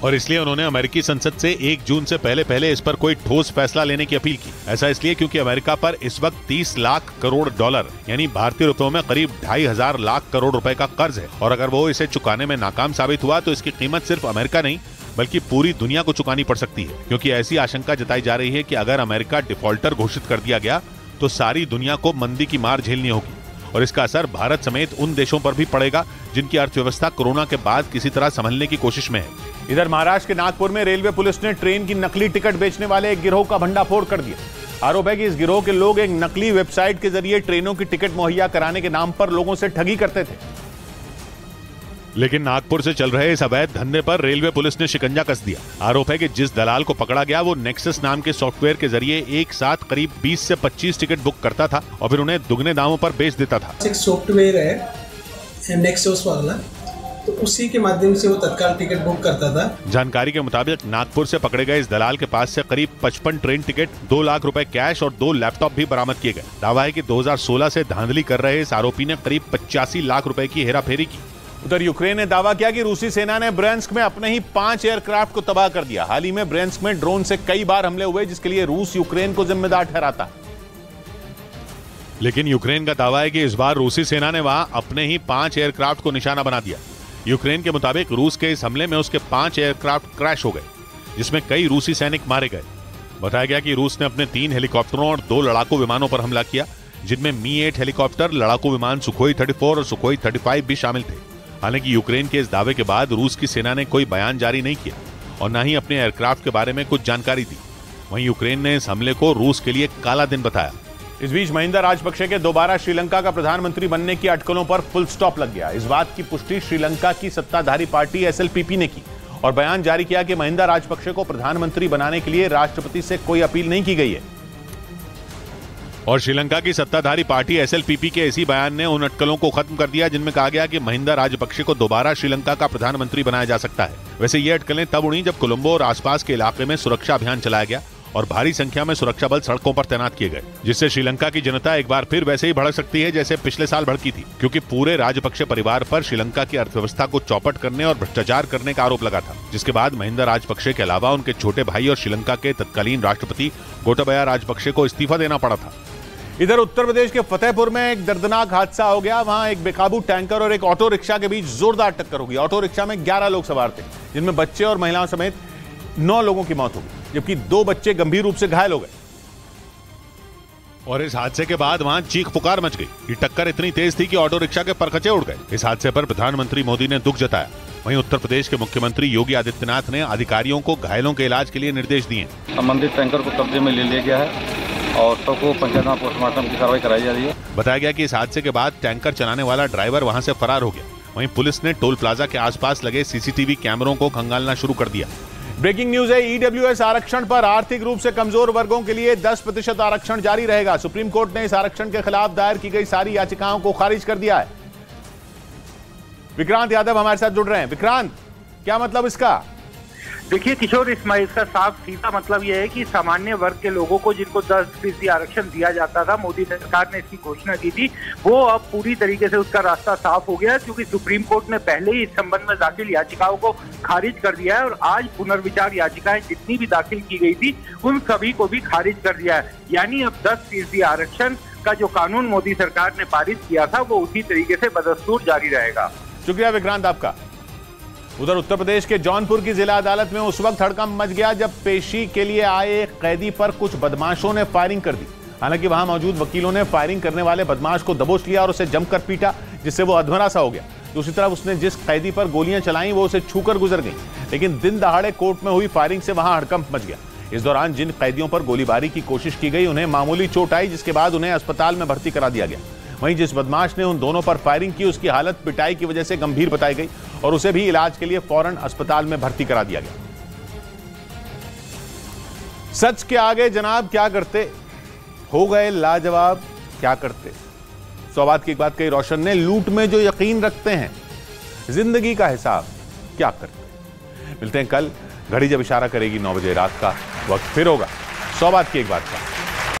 और इसलिए उन्होंने अमेरिकी संसद से 1 जून से पहले इस पर कोई ठोस फैसला लेने की अपील की। ऐसा इसलिए क्योंकि अमेरिका पर इस वक्त 30 लाख करोड़ डॉलर यानी भारतीय रुपयों में करीब 2,500 लाख करोड़ रुपए का कर्ज है, और अगर वो इसे चुकाने में नाकाम साबित हुआ तो इसकी कीमत सिर्फ अमेरिका नहीं बल्कि पूरी दुनिया को चुकानी पड़ सकती है। क्योंकि ऐसी आशंका जताई जा रही है कि अगर अमेरिका डिफॉल्टर घोषित कर दिया गया तो सारी दुनिया को मंदी की मार झेलनी होगी, और इसका असर भारत समेत उन देशों पर भी पड़ेगा जिनकी अर्थव्यवस्था कोरोना के बाद किसी तरह संभलने की कोशिश में है। इधर महाराष्ट्र के नागपुर में रेलवे पुलिस ने ट्रेन की नकली टिकट बेचने वाले एक गिरोह का भंडाफोड़ कर दिया। आरोप है कि इस गिरोह के लोग एक नकली वेबसाइट के जरिए ट्रेनों की टिकट मुहैया कराने के नाम पर लोगों से ठगी करते थे। लेकिन नागपुर से चल रहे इस अवैध धंधे पर रेलवे पुलिस ने शिकंजा कस दिया। आरोप है कि जिस दलाल को पकड़ा गया वो नेक्सस नाम के सॉफ्टवेयर के जरिए एक साथ करीब 20 से 25 टिकट बुक करता था और फिर उन्हें दुगने दामों पर बेच देता था। एक सॉफ्टवेयर है नेक्सस वाला, तो उसी के माध्यम से वो तत्काल टिकट बुक करता था। जानकारी के मुताबिक नागपुर से पकड़े गए इस दलाल के पास से करीब 55 ट्रेन टिकट, 2 लाख रुपए कैश और 2 लैपटॉप भी बरामद किए गए। दावा है कि 2016 से धांधली कर रहे इस आरोपी ने करीब 85 लाख रुपए की हेराफेरी की। उधर यूक्रेन ने दावा किया कि रूसी सेना ने ब्रेंस्क में अपने ही 5 एयरक्राफ्ट को तबाह कर दिया। हाल ही में ब्रेंस्क में ड्रोन से कई बार हमले हुए, जिसके लिए रूस यूक्रेन को जिम्मेदार ठहराता है। लेकिन यूक्रेन का दावा है कि इस बार रूसी सेना ने वहां अपने ही 5 एयरक्राफ्ट को निशाना बना दिया। यूक्रेन के मुताबिक रूस के इस हमले में उसके 5 एयरक्राफ्ट क्रैश हो गए, जिसमें कई रूसी सैनिक मारे गए। बताया गया कि रूस ने अपने 3 हेलीकॉप्टरों और 2 लड़ाकू विमानों पर हमला किया, जिनमें मी-8 हेलीकॉप्टर, लड़ाकू विमान सुखोई 34 और सुखोई 35 भी शामिल थे। हालांकि यूक्रेन के इस दावे के बाद रूस की सेना ने कोई बयान जारी नहीं किया और न ही अपने एयरक्राफ्ट के बारे में कुछ जानकारी दी। वहीं यूक्रेन ने इस हमले को रूस के लिए काला दिन बताया। इस बीच महिंदा राजपक्षे के दोबारा श्रीलंका का प्रधानमंत्री बनने की अटकलों पर फुल स्टॉप लग गया। इस बात की पुष्टि श्रीलंका की सत्ताधारी पार्टी एसएलपीपी ने की और बयान जारी किया कि महिंदा राजपक्षे को प्रधानमंत्री बनाने के लिए राष्ट्रपति से कोई अपील नहीं की गई है। और श्रीलंका की सत्ताधारी पार्टी एसएलपीपी के इसी बयान ने उन अटकलों को खत्म कर दिया जिनमें कहा गया कि महिंदा राजपक्षे को दोबारा श्रीलंका का प्रधानमंत्री बनाया जा सकता है। वैसे ये अटकलें तब उड़ी जब कोलंबो और आसपास के इलाके में सुरक्षा अभियान चलाया गया और भारी संख्या में सुरक्षा बल सड़कों पर तैनात किए गए, जिससे श्रीलंका की जनता एक बार फिर वैसे ही भड़क सकती है जैसे पिछले साल भड़की थी, क्योंकि पूरे राजपक्षे परिवार पर श्रीलंका की अर्थव्यवस्था को चौपट करने और भ्रष्टाचार करने का आरोप लगा था। जिसके बाद महिंदा राजपक्षे के अलावा उनके छोटे भाई और श्रीलंका के तत्कालीन राष्ट्रपति गोटाबया राजपक्षे को इस्तीफा देना पड़ा था। इधर उत्तर प्रदेश के फतेहपुर में एक दर्दनाक हादसा हो गया। वहां एक बेकाबू टैंकर और एक ऑटो रिक्शा के बीच जोरदार टक्कर हो गई। ऑटो रिक्शा में 11 लोग सवार थे, जिनमें बच्चे और महिलाओं समेत 9 लोगों की मौत हो गई, जबकि 2 बच्चे गंभीर रूप से घायल हो गए। और इस हादसे के बाद वहां चीख पुकार मच गई। ये टक्कर इतनी तेज थी कि ऑटो रिक्शा के परखचे उड़ गए। इस हादसे पर प्रधानमंत्री मोदी ने दुख जताया। वहीं उत्तर प्रदेश के मुख्यमंत्री योगी आदित्यनाथ ने अधिकारियों को घायलों के इलाज के लिए निर्देश दिए। संबंधित टैंकर को कब्जे में ले लिया गया है और सबको पंचायत में पोस्टमार्टम की कार्रवाई कराई जा रही है। बताया गया कि इस हादसे के बाद टैंकर चलाने वाला ड्राइवर वहां से फरार हो गया। वहीं पुलिस ने टोल प्लाजा के आसपास लगे सीसीटीवी कैमरों को खंगालना शुरू कर दिया। ब्रेकिंग न्यूज है, ईडब्ल्यूएस आरक्षण पर आर्थिक रूप से कमजोर वर्गों के लिए 10% आरक्षण जारी रहेगा। सुप्रीम कोर्ट ने इस आरक्षण के खिलाफ दायर की गई सारी याचिकाओं को खारिज कर दिया है। विक्रांत यादव हमारे साथ जुड़ रहे हैं। विक्रांत, क्या मतलब इसका? देखिए किशोर, इसका साफ सीधा मतलब यह है कि सामान्य वर्ग के लोगों को जिनको 10% आरक्षण दिया जाता था, मोदी सरकार ने इसकी घोषणा की थी, वो अब पूरी तरीके से उसका रास्ता साफ हो गया, क्योंकि सुप्रीम कोर्ट ने पहले ही इस संबंध में दाखिल याचिकाओं को खारिज कर दिया है और आज पुनर्विचार याचिकाएं जितनी भी दाखिल की गई थी उन सभी को भी खारिज कर दिया है। यानी अब 10% आरक्षण का जो कानून मोदी सरकार ने पारित किया था वो उसी तरीके से बदस्तूर जारी रहेगा। शुक्रिया विक्रांत आपका। उधर उत्तर प्रदेश के जौनपुर की जिला अदालत में उस वक्त हड़कंप मच गया जब पेशी के लिए आए एक कैदी पर कुछ बदमाशों ने फायरिंग कर दी। हालांकि वहां मौजूद वकीलों ने फायरिंग करने वाले बदमाश को दबोच लिया और उसे जमकर पीटा, जिससे वो अधमरा सा हो गया। दूसरी तरफ उसने जिस कैदी पर गोलियां चलाई वो उसे छूकर गुजर गई, लेकिन दिन दहाड़े कोर्ट में हुई फायरिंग से वहां हड़कंप मच गया। इस दौरान जिन कैदियों पर गोलीबारी की कोशिश की गई उन्हें मामूली चोट आई, जिसके बाद उन्हें अस्पताल में भर्ती करा दिया गया। वहीं जिस बदमाश ने उन दोनों पर फायरिंग की उसकी हालत पिटाई की वजह से गंभीर बताई गई और उसे भी इलाज के लिए फौरन अस्पताल में भर्ती करा दिया गया। सच के आगे जनाब क्या करते, हो गए लाजवाब क्या करते। सौबात की एक बात कही रोशन ने, लूट में जो यकीन रखते हैं जिंदगी का हिसाब क्या करते। मिलते हैं कल, घड़ी जब इशारा करेगी 9 बजे रात का वक्त फिर होगा सौबात की एक बात का।